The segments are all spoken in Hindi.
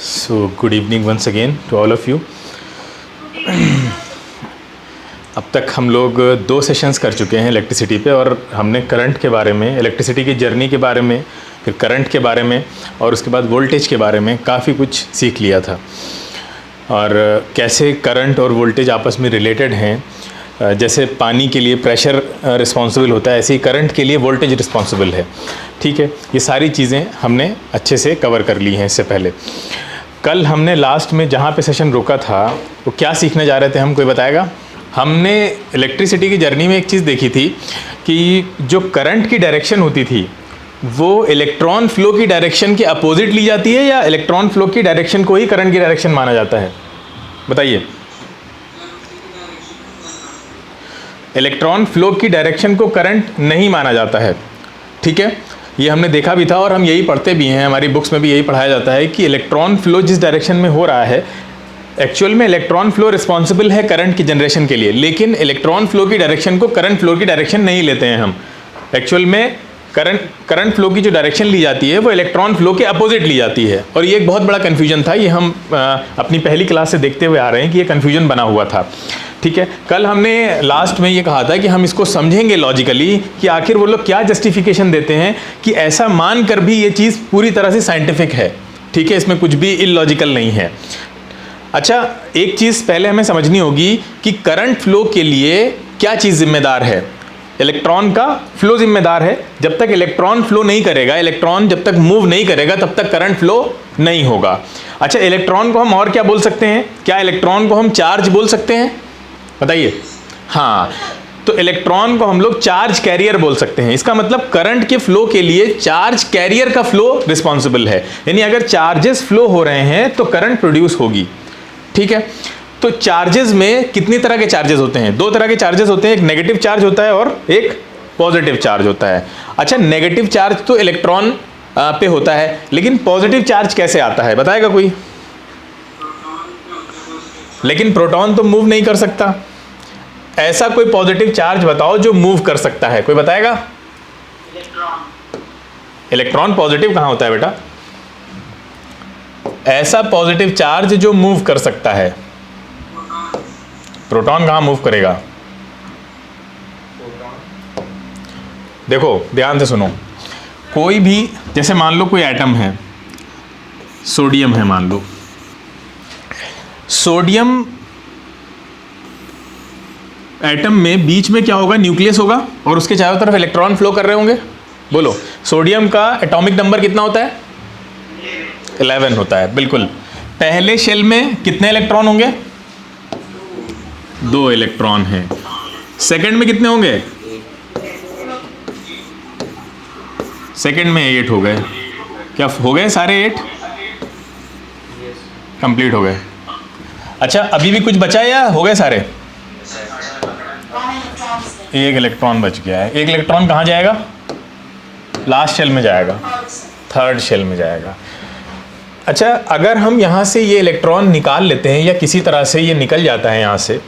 So good evening once again to all of you. अब तक हम लोग 2 सेशंस कर चुके हैं इलेक्ट्रिसिटी पे, और हमने करंट के बारे में, इलेक्ट्रिसिटी की जर्नी के बारे में, फिर करंट के बारे में और उसके बाद वोल्टेज के बारे में काफ़ी कुछ सीख लिया था। और कैसे करंट और वोल्टेज आपस में रिलेटेड हैं। जैसे पानी के लिए प्रेशर रिस्पॉन्सिबल होता है, ऐसे ही करंट के लिए वोल्टेज रिस्पॉन्सिबल है। ठीक है, ये सारी चीज़ें हमने अच्छे से कवर कर ली हैं इससे पहले। कल हमने लास्ट में जहाँ पे सेशन रोका था वो क्या सीखने जा रहे थे, हम कोई बताएगा? हमने इलेक्ट्रिसिटी की जर्नी में एक चीज़ देखी थी कि जो करंट की डायरेक्शन होती थी वो इलेक्ट्रॉन फ्लो की डायरेक्शन के अपोजिट ली जाती है, या इलेक्ट्रॉन फ्लो की डायरेक्शन को ही करंट की डायरेक्शन माना जाता है? बताइए। इलेक्ट्रॉन फ्लो की डायरेक्शन को करंट नहीं माना जाता है। ठीक है, ये हमने देखा भी था और हम यही पढ़ते भी हैं, हमारी बुक्स में भी यही पढ़ाया जाता है कि इलेक्ट्रॉन फ्लो जिस डायरेक्शन में हो रहा है, एक्चुअल में इलेक्ट्रॉन फ्लो रिस्पॉन्सिबल है करंट की जनरेशन के लिए, लेकिन इलेक्ट्रॉन फ्लो की डायरेक्शन को करंट फ्लो की डायरेक्शन नहीं लेते हैं हम। एक्चुअल में करंट फ्लो की जो डायरेक्शन ली जाती है वो इलेक्ट्रॉन फ्लो के अपोजिट ली जाती है। और ये एक बहुत बड़ा कन्फ्यूजन था, ये हम अपनी पहली क्लास से देखते हुए आ रहे हैं कि ये कन्फ्यूजन बना हुआ था। ठीक है, कल हमने लास्ट में ये कहा था कि हम इसको समझेंगे लॉजिकली कि आखिर वो लोग क्या जस्टिफिकेशन देते हैं कि ऐसा मान कर भी ये चीज़ पूरी तरह से साइंटिफिक है। ठीक है, इसमें कुछ भी इलॉजिकल नहीं है। अच्छा, एक चीज़ पहले हमें समझनी होगी कि करंट फ्लो के लिए क्या चीज़ जिम्मेदार है? इलेक्ट्रॉन का फ्लो जिम्मेदार है। जब तक इलेक्ट्रॉन फ्लो नहीं करेगा, इलेक्ट्रॉन जब तक मूव नहीं करेगा, तब तक करंट फ्लो नहीं होगा। अच्छा, इलेक्ट्रॉन को हम और क्या बोल सकते हैं? क्या इलेक्ट्रॉन को हम चार्ज बोल सकते हैं? बताइए। हाँ, तो इलेक्ट्रॉन को हम लोग चार्ज कैरियर बोल सकते हैं। इसका मतलब करंट के फ्लो के लिए चार्ज कैरियर का फ्लो रिस्पॉन्सिबल है। यानी अगर चार्जेस फ्लो हो रहे हैं तो करंट प्रोड्यूस होगी। ठीक है, तो चार्जेस में कितनी तरह के चार्जेस होते हैं? 2 तरह के चार्जेस होते हैं, एक नेगेटिव चार्ज होता है और एक पॉजिटिव चार्ज होता है। अच्छा, नेगेटिव चार्ज तो इलेक्ट्रॉन पे होता है, लेकिन पॉजिटिव चार्ज कैसे आता है, बताएगा कोई? लेकिन प्रोटॉन तो मूव नहीं कर सकता। ऐसा कोई पॉजिटिव चार्ज बताओ जो मूव कर सकता है, कोई बताएगा? इलेक्ट्रॉन पॉजिटिव कहाँ होता है बेटा? ऐसा पॉजिटिव चार्ज जो मूव कर सकता है। प्रोटॉन कहाँ मूव करेगा? देखो ध्यान से सुनो, कोई भी, जैसे मान लो कोई एटम है, सोडियम है मान लो। सोडियम एटम में बीच में क्या होगा? न्यूक्लियस होगा और उसके चारों तरफ इलेक्ट्रॉन फ्लो कर रहे होंगे। बोलो, सोडियम का एटॉमिक नंबर कितना होता है? 11 होता है। बिल्कुल। पहले शेल में कितने इलेक्ट्रॉन होंगे? 2 इलेक्ट्रॉन हैं। सेकंड में कितने होंगे? सेकंड में 8 हो गए। क्या हो गए सारे 8? कंप्लीट हो गए। अच्छा, अभी भी कुछ बचा है या हो गए सारे? 1 इलेक्ट्रॉन बच गया है। 1 इलेक्ट्रॉन कहाँ जाएगा? लास्ट शेल में जाएगा, 3rd शेल में जाएगा। अच्छा, अगर हम यहाँ से ये इलेक्ट्रॉन निकाल लेते हैं या किसी तरह से ये निकल जाता है यहाँ से,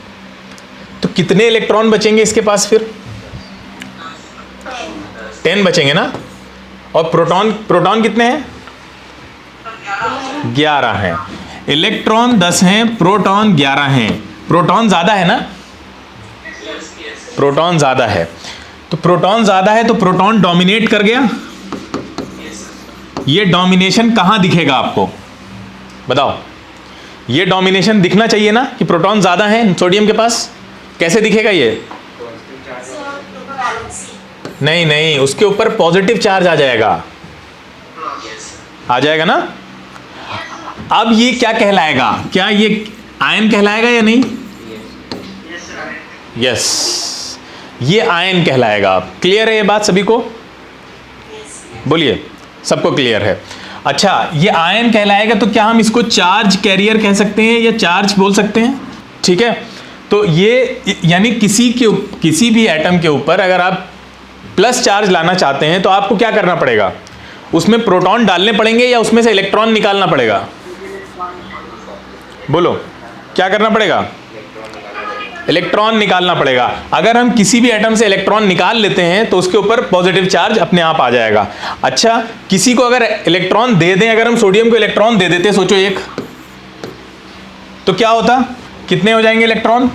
तो कितने इलेक्ट्रॉन बचेंगे इसके पास फिर? 10 बचेंगे ना। और प्रोटॉन कितने हैं? 11 हैं। इलेक्ट्रॉन 10 हैं, प्रोटॉन 11 हैं। प्रोटॉन ज़्यादा है ना? प्रोटॉन ज़्यादा है। तो प्रोटॉन ज़्यादा है तो प्रोटॉन डोमिनेट कर गया। ये डोमिनेशन कहाँ दिखेगा आपको, बताओ? ये डोमिनेशन दिखना चाहिए ना कि प्रोटॉन ज़्यादा है सोडियम के पास। कैसे दिखेगा ये? नहीं, उसके ऊपर पॉजिटिव चार्ज आ जाएगा। आ जाएगा ना। अब ये क्या कहलाएगा? क्या ये आयन कहलाएगा या नहीं? यस, ये आयन कहलाएगा। क्लियर है ये बात सभी को? बोलिए, सबको क्लियर है? अच्छा, ये आयन कहलाएगा तो क्या हम इसको चार्ज कैरियर कह सकते हैं या चार्ज बोल सकते हैं? ठीक है, तो ये यानी किसी भी एटम के ऊपर अगर आप प्लस चार्ज लाना चाहते हैं तो आपको क्या करना पड़ेगा? उसमें प्रोटॉन डालने पड़ेंगे या उसमें से इलेक्ट्रॉन निकालना पड़ेगा? बोलो, क्या करना पड़ेगा? इलेक्ट्रॉन निकालना पड़ेगा। अगर हम किसी भी एटम से इलेक्ट्रॉन निकाल लेते हैं तो उसके ऊपर पॉजिटिव चार्ज अपने आप आ जाएगा। अच्छा, किसी को अगर इलेक्ट्रॉन दे दें, अगर हम सोडियम को इलेक्ट्रॉन दे देते, सोचो एक, तो क्या होता, कितने हो जाएंगे इलेक्ट्रॉन?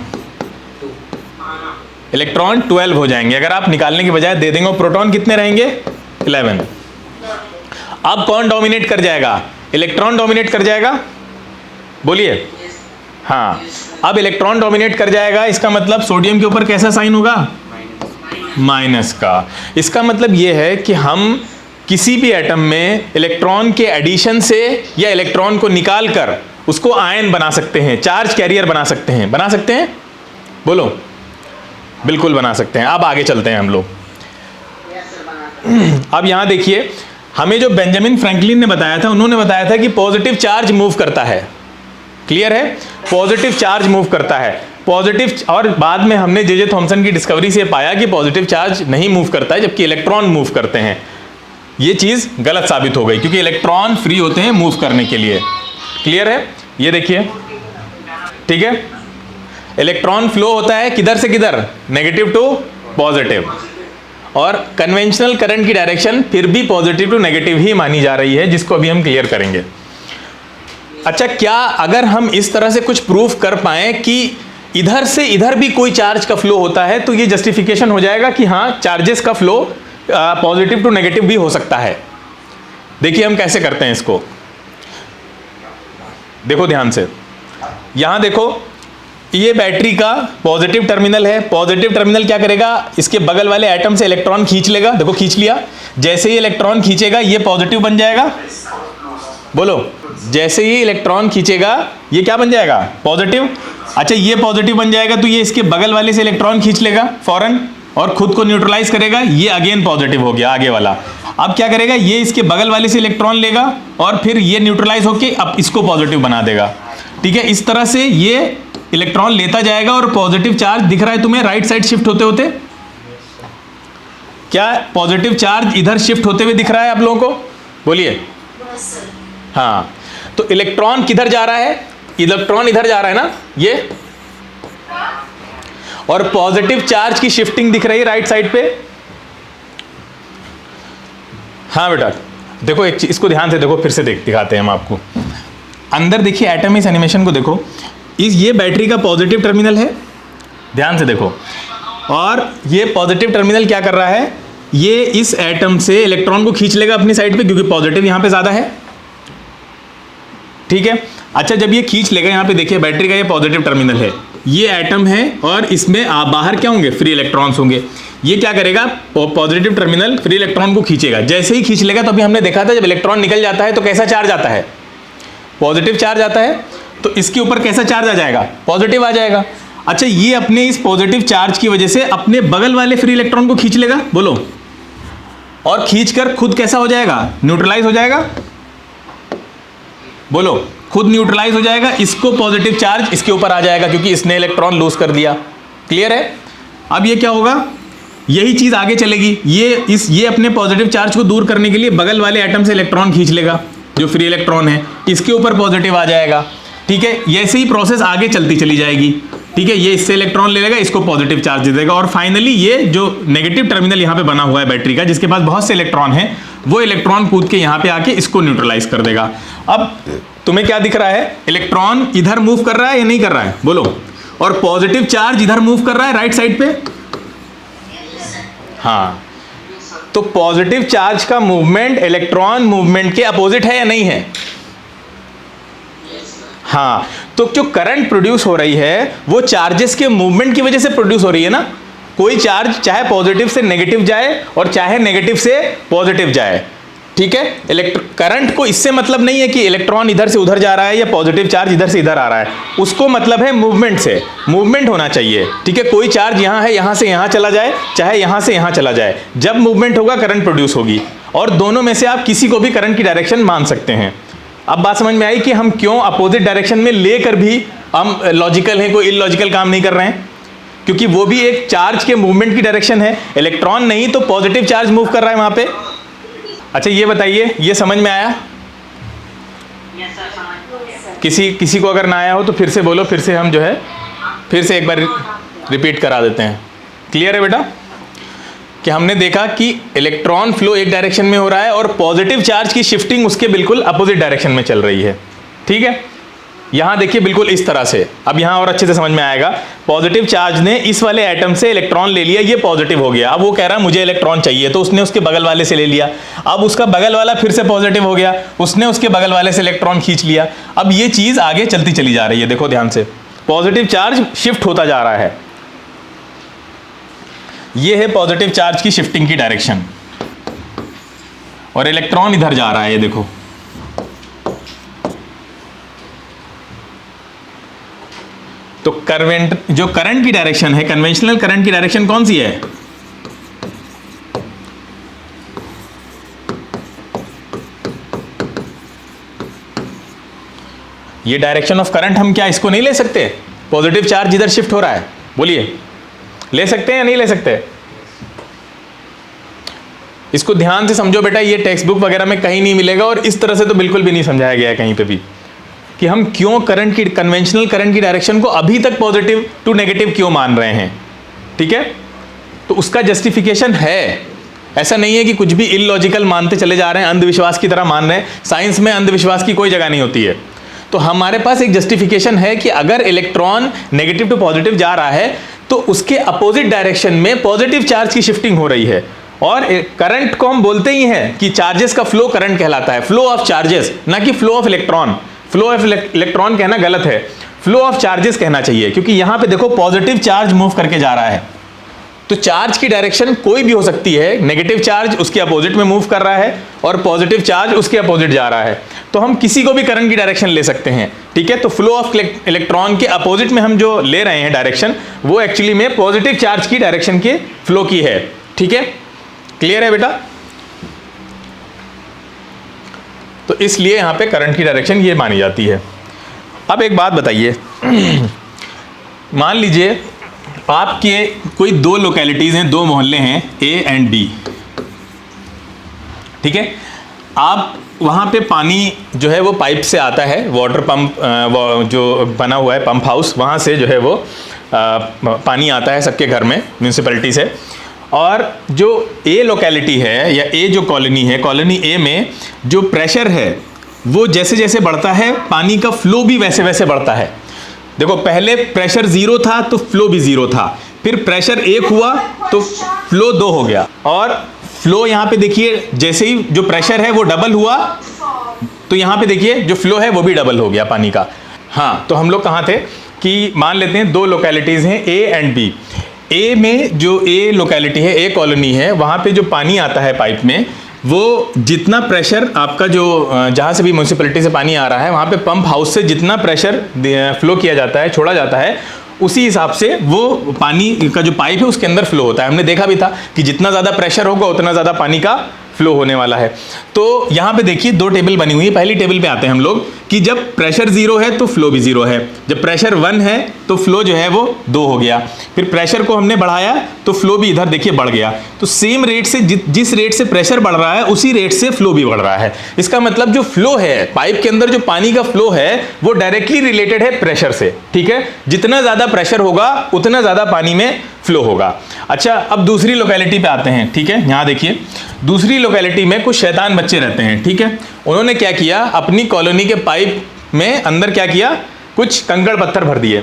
इलेक्ट्रॉन 12 हो जाएंगे अगर आप निकालने के बजाय दे देंगे। और प्रोटॉन कितने रहेंगे? 11। अब कौन डोमिनेट कर जाएगा? इलेक्ट्रॉन डोमिनेट कर जाएगा, बोलिए। हाँ, अब इलेक्ट्रॉन डोमिनेट कर जाएगा, इसका मतलब सोडियम के ऊपर कैसा साइन होगा? माइनस का। इसका मतलब यह है कि हम किसी भी एटम में इलेक्ट्रॉन के एडिशन से या इलेक्ट्रॉन को निकाल कर उसको आयन बना सकते हैं, चार्ज कैरियर बना सकते हैं। बना सकते हैं? बोलो। बिल्कुल बना सकते हैं। अब आगे चलते हैं हम लोग। अब यहां देखिए, हमें जो बेंजामिन फ्रैंकलिन ने बताया था, उन्होंने बताया था कि पॉजिटिव चार्ज मूव करता है। क्लियर है? पॉजिटिव चार्ज मूव करता है, पॉजिटिव। और बाद में हमने जे थॉमसन की डिस्कवरी से पाया कि पॉजिटिव चार्ज नहीं मूव करता है, जबकि इलेक्ट्रॉन मूव करते हैं। ये चीज गलत साबित हो गई, क्योंकि इलेक्ट्रॉन फ्री होते हैं मूव करने के लिए। क्लियर है? ये देखिए, ठीक है, इलेक्ट्रॉन फ्लो होता है किधर से किधर? Negative to positive. और कन्वेंशनल करंट की डायरेक्शन फिर भी पॉजिटिव टू नेगेटिव ही मानी जा रही है, जिसको अभी हम क्लियर करेंगे। अच्छा, क्या अगर हम इस तरह से कुछ प्रूफ कर पाएं कि इधर से इधर भी कोई चार्ज का फ्लो होता है, तो ये जस्टिफिकेशन हो जाएगा कि हाँ, चार्जेस का फ्लो पॉजिटिव टू नेगेटिव भी हो सकता है। देखिए हम कैसे करते हैं इसको, देखो ध्यान से। यहां देखो, ये बैटरी का पॉजिटिव टर्मिनल है। पॉजिटिव टर्मिनल क्या करेगा? इसके बगल वाले एटम से इलेक्ट्रॉन खींच लेगा। देखो खींच लिया। जैसे ही इलेक्ट्रॉन खींचेगा ये पॉजिटिव बन जाएगा। बोलो, जैसे ही इलेक्ट्रॉन खींचेगा ये क्या बन जाएगा? पॉजिटिव। अच्छा, ये पॉजिटिव बन जाएगा तो ये इसके बगल वाले से इलेक्ट्रॉन खींच लेगा फौरन और खुद को न्यूट्रलाइज करेगा। ये अगेन पॉजिटिव हो गया आगे वाला। अब क्या करेगा? ये इसके बगल वाले से इलेक्ट्रॉन लेगा और फिर ये न्यूट्रलाइज होके अब इसको पॉजिटिव बना देगा। ठीक है, इस तरह से ये इलेक्ट्रॉन लेता जाएगा और पॉजिटिव चार्ज दिख रहा है तुम्हें राइट साइड शिफ्ट होते होते? क्या पॉजिटिव चार्ज इधर शिफ्ट होते हुए दिख रहा है आप लोगों को? बोलिए। हाँ, तो इलेक्ट्रॉन किधर जा रहा है? इलेक्ट्रॉन इधर जा रहा है ना, ये। और पॉजिटिव चार्ज की शिफ्टिंग दिख रही है राइट साइड पे। हाँ बेटा, देखो एक चीज, इसको ध्यान से देखो, फिर से दिखाते हैं हम आपको। अंदर देखिए एटम, इस एनिमेशन को देखो। ये बैटरी का पॉजिटिव टर्मिनल है, ध्यान से देखो। और ये पॉजिटिव टर्मिनल क्या कर रहा है? ये इस एटम से इलेक्ट्रॉन को खींच लेगा अपनी साइड पे, क्योंकि पॉजिटिव यहां पे ज्यादा है। ठीक है। अच्छा, जब ये खींच लेगा, यहां पे देखिए बैटरी का ये पॉजिटिव टर्मिनल है, ये एटम है और इसमें बाहर क्या होंगे? फ्री इलेक्ट्रॉन्स होंगे। ये क्या करेगा? पॉजिटिव टर्मिनल फ्री इलेक्ट्रॉन को खींचेगा। जैसे ही खींच लेगा, तो अभी हमने देखा था जब इलेक्ट्रॉन निकल जाता है तो कैसा चार्ज आता है? पॉजिटिव चार्ज आता है। तो इसके ऊपर कैसा चार्ज आ जाएगा? पॉजिटिव आ जाएगा। अच्छा, ये अपने इस पॉजिटिव चार्ज की वजह से अपने बगल वाले फ्री इलेक्ट्रॉन को खींच लेगा। बोलो। और खींचकर खुद कैसा हो जाएगा? न्यूट्रलाइज हो जाएगा। बोलो, खुद न्यूट्रलाइज हो जाएगा। इसको पॉजिटिव चार्ज इसके ऊपर आ जाएगा, क्योंकि इसने इलेक्ट्रॉन लूज कर दिया। क्लियर है? अब ये क्या होगा? यही चीज आगे चलेगी। ये अपने पॉजिटिव चार्ज को दूर करने के लिए बगल वाले एटम से इलेक्ट्रॉन खींच लेगा, जो फ्री इलेक्ट्रॉन है, इसके ऊपर पॉजिटिव आ जाएगा। ठीक है, ऐसे ही प्रोसेस आगे चलती चली जाएगी। ठीक है, ये इससे इलेक्ट्रॉन ले लेगा, इसको पॉजिटिव चार्ज दे देगा, और फाइनली ये जो नेगेटिव टर्मिनल यहाँ पे बना हुआ है बैटरी का, जिसके पास बहुत से इलेक्ट्रॉन हैं, वो इलेक्ट्रॉन कूद के यहाँ पे आके इसको न्यूट्रलाइज कर देगा। अब तुम्हें क्या दिख रहा है? इलेक्ट्रॉन इधर मूव कर रहा है या नहीं कर रहा है? बोलो। और पॉजिटिव चार्ज इधर मूव कर रहा है राइट साइड पे। हाँ, तो पॉजिटिव चार्ज का मूवमेंट इलेक्ट्रॉन मूवमेंट के अपोजिट है या नहीं है? हाँ, तो जो करंट प्रोड्यूस हो रही है वो चार्जेस के मूवमेंट की वजह से प्रोड्यूस हो रही है ना। कोई चार्ज चाहे पॉजिटिव से नेगेटिव जाए और चाहे नेगेटिव से पॉजिटिव जाए। ठीक है, करंट को इससे मतलब नहीं है कि इलेक्ट्रॉन इधर से उधर जा रहा है या पॉजिटिव चार्ज इधर से इधर आ रहा है, उसको मतलब है मूवमेंट से। मूवमेंट होना चाहिए। ठीक है, कोई चार्ज यहाँ है, यहाँ से यहाँ चला जाए, चाहे यहाँ से यहाँ चला जाए, जब मूवमेंट होगा करंट प्रोड्यूस होगी। और दोनों में से आप किसी को भी करंट की डायरेक्शन मान सकते हैं। अब बात समझ में आई कि हम क्यों अपोजिट डायरेक्शन में लेकर भी हम लॉजिकल हैं, कोई इलॉजिकल काम नहीं कर रहे हैं, क्योंकि वो भी एक चार्ज के मूवमेंट की डायरेक्शन है। इलेक्ट्रॉन नहीं तो पॉजिटिव चार्ज मूव कर रहा है वहां पे। अच्छा, ये बताइए, ये समझ में आया? किसी को अगर ना आया हो तो फिर से बोलो, फिर से हम जो है फिर से एक बार रिपीट करा देते हैं। क्लियर है बेटा कि हमने देखा कि इलेक्ट्रॉन फ्लो एक डायरेक्शन में हो रहा है और पॉजिटिव चार्ज की शिफ्टिंग उसके बिल्कुल अपोजिट डायरेक्शन में चल रही है। ठीक है, यहां देखिए बिल्कुल इस तरह से। अब यहां और अच्छे से समझ में आएगा। पॉजिटिव चार्ज ने इस वाले एटम से इलेक्ट्रॉन ले लिया, ये पॉजिटिव हो गया। अब वो कह रहा है मुझे इलेक्ट्रॉन चाहिए, तो उसने उसके बगल वाले से ले लिया। अब उसका बगल वाला फिर से पॉजिटिव हो गया, उसने उसके बगल वाले से इलेक्ट्रॉन खींच लिया। अब ये चीज आगे चलती चली जा रही है, देखो ध्यान से, पॉजिटिव चार्ज शिफ्ट होता जा रहा है। ये है पॉजिटिव चार्ज की शिफ्टिंग की डायरेक्शन, और इलेक्ट्रॉन इधर जा रहा है, ये देखो। तो जो करंट की डायरेक्शन है, कन्वेंशनल करंट की डायरेक्शन कौन सी है? ये डायरेक्शन ऑफ करंट हम क्या इसको नहीं ले सकते? पॉजिटिव चार्ज इधर शिफ्ट हो रहा है, बोलिए ले सकते हैं या नहीं ले सकते? इसको ध्यान से समझो बेटा, ये टेक्स्ट बुक वगैरह में कहीं नहीं मिलेगा, और इस तरह से तो बिल्कुल भी नहीं समझाया गया है कहीं पे भी कि हम क्यों करंट की, कन्वेंशनल करंट की डायरेक्शन को अभी तक पॉजिटिव टू नेगेटिव क्यों मान रहे हैं। ठीक है, तो उसका जस्टिफिकेशन है। ऐसा नहीं है कि कुछ भी इलॉजिकल मानते चले जा रहे हैं, अंधविश्वास की तरह मान रहे हैं। साइंस में अंधविश्वास की कोई जगह नहीं होती है। तो हमारे पास एक जस्टिफिकेशन है कि अगर इलेक्ट्रॉन नेगेटिव टू पॉजिटिव जा रहा है तो उसके अपोजिट डायरेक्शन में पॉजिटिव चार्ज की शिफ्टिंग हो रही है। और करंट को हम बोलते ही हैं कि चार्जेस का फ्लो करंट कहलाता है, फ्लो ऑफ चार्जेस, ना कि flow of electron. Flow of electron कहना गलत है, फ्लो ऑफ चार्जेस कहना चाहिए, क्योंकि यहां पे देखो पॉजिटिव चार्ज मूव करके जा रहा है। तो चार्ज की डायरेक्शन कोई भी हो सकती है, नेगेटिव चार्ज उसके अपोजिट में मूव कर रहा है और पॉजिटिव चार्ज उसके अपोजिट जा रहा है। तो हम किसी को भी करंट की डायरेक्शन ले सकते हैं। ठीक है, तो फ्लो ऑफ इलेक्ट्रॉन के अपोजिट में हम जो ले रहे हैं डायरेक्शन, वो एक्चुअली में पॉजिटिव चार्ज की डायरेक्शन के फ्लो की है। ठीक है, क्लियर है बेटा? तो इसलिए यहां पे करंट की डायरेक्शन ये मानी जाती है। अब एक बात बताइए, मान लीजिए आपके कोई दो लोकेलिटीज हैं, दो मोहल्ले हैं ए एंड बी। ठीक है, आप वहाँ पे पानी जो है वो पाइप से आता है, वाटर पंप जो बना हुआ है पंप हाउस, वहाँ से जो है वो पानी आता है सबके घर में म्यूनिसिपैलिटी से। और जो ए लोकेलिटी है या ए जो कॉलोनी है, कॉलोनी ए में जो प्रेशर है वो जैसे जैसे बढ़ता है पानी का फ्लो भी वैसे वैसे बढ़ता है। देखो पहले प्रेशर 0 था तो फ्लो भी 0 था, फिर प्रेशर 1 हुआ तो फ्लो 2 हो गया, और फ्लो यहाँ पे देखिए जैसे ही जो प्रेशर है वो डबल हुआ तो यहाँ पे देखिए जो फ्लो है वो भी डबल हो गया पानी का। हाँ, तो हम लोग कहाँ थे कि मान लेते हैं दो लोकेलिटीज़ हैं ए एंड बी। ए में जो ए लोकेलिटी है, ए कॉलोनी है, वहाँ पे जो पानी आता है पाइप में, वो जितना प्रेशर आपका जो जहाँ से भी म्यूनिसिपैलिटी से पानी आ रहा है वहाँ पे पंप हाउस से जितना प्रेशर फ्लो किया जाता है, छोड़ा जाता है, उसी हिसाब से वो पानी का जो पाइप है उसके अंदर फ्लो होता है। हमने देखा भी था कि जितना ज़्यादा प्रेशर होगा उतना ज़्यादा पानी का फ्लो होने वाला है। तो यहाँ पे देखिए दो टेबल बनी हुई है। पहली टेबल पे आते हैं हम लोग कि जब प्रेशर 0 है तो फ्लो भी 0 है, जब प्रेशर 1 है तो फ्लो जो है वो 2 हो गया, फिर प्रेशर को हमने बढ़ाया तो फ्लो भी इधर देखिए बढ़ गया। तो सेम रेट से जिस रेट से प्रेशर बढ़ रहा है उसी रेट से फ्लो भी बढ़ रहा है। इसका मतलब जो फ्लो है पाइप के अंदर, जो पानी का फ्लो है वो डायरेक्टली रिलेटेड है प्रेशर से। ठीक है, जितना ज़्यादा प्रेशर होगा उतना ज़्यादा पानी में फ्लो होगा। अच्छा, अब दूसरी लोकेलिटी पे आते हैं। ठीक है, यहाँ देखिए दूसरी लोकेलिटी में कुछ शैतान बच्चे रहते हैं। ठीक है, उन्होंने क्या किया, अपनी कॉलोनी के पाइप में अंदर क्या किया, कुछ कंकड़ पत्थर भर दिए।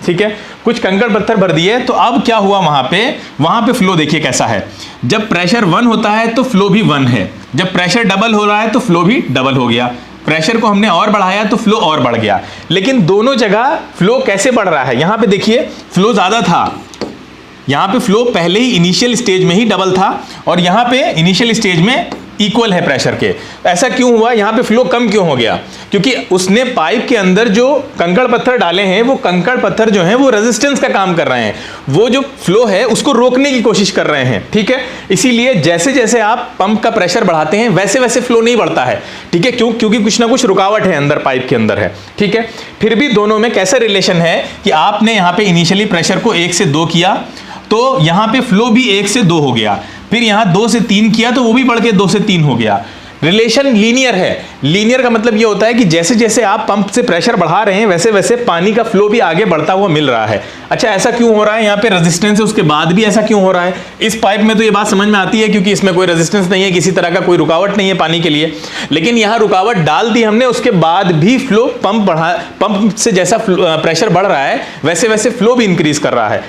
ठीक है, कुछ कंकड़ पत्थर भर दिए तो अब क्या हुआ, वहाँ पे फ्लो देखिए कैसा है। जब प्रेशर 1 होता है तो फ्लो भी 1 है, जब प्रेशर डबल हो रहा है तो फ्लो भी डबल हो गया। प्रेशर को हमने और बढ़ाया तो फ्लो और बढ़ गया। लेकिन दोनों जगह फ्लो कैसे बढ़ रहा है, यहाँ पे देखिए फ्लो ज़्यादा था, यहाँ पे फ्लो पहले ही इनिशियल स्टेज में ही डबल था और यहाँ पे इनिशियल स्टेज में इक्वल है प्रेशर के। ऐसा क्यों हुआ, यहाँ पे फ्लो कम क्यों हो गया? क्योंकि उसने पाइप के अंदर जो कंकड़ पत्थर डाले हैं वो कंकड़ पत्थर जो हैं वो रेजिस्टेंस का काम कर रहे हैं, वो जो फ्लो है उसको रोकने की कोशिश कर रहे हैं। ठीक है, इसीलिए जैसे जैसे आप पंप का प्रेशर बढ़ाते हैं वैसे वैसे फ्लो नहीं बढ़ता है। ठीक है, क्योंकि कुछ ना कुछ रुकावट है अंदर, पाइप के अंदर है। ठीक है, फिर भी दोनों में कैसा रिलेशन है कि आपने यहाँ पे इनिशियली प्रेशर को 1 से 2 किया तो यहाँ पे फ्लो भी 1 से 2 हो गया, फिर यहाँ 2 से 3 किया तो वो भी बढ़ के 2 से 3 हो गया। रिलेशन लीनियर है। लीनियर का मतलब ये होता है कि जैसे जैसे आप पंप से प्रेशर बढ़ा रहे हैं वैसे वैसे पानी का फ्लो भी आगे बढ़ता हुआ मिल रहा है। अच्छा, ऐसा क्यों हो रहा है? यहाँ पे रेजिस्टेंस है, उसके बाद भी ऐसा क्यों हो रहा है? इस पाइप में तो ये बात समझ में आती है क्योंकि इसमें कोई रेजिस्टेंस नहीं है, किसी तरह का कोई रुकावट नहीं है पानी के लिए। लेकिन यहाँ रुकावट डाल दी हमने, उसके बाद भी फ्लो पंप से जैसा प्रेशर बढ़ रहा है वैसे वैसे फ्लो भी इंक्रीज कर रहा है।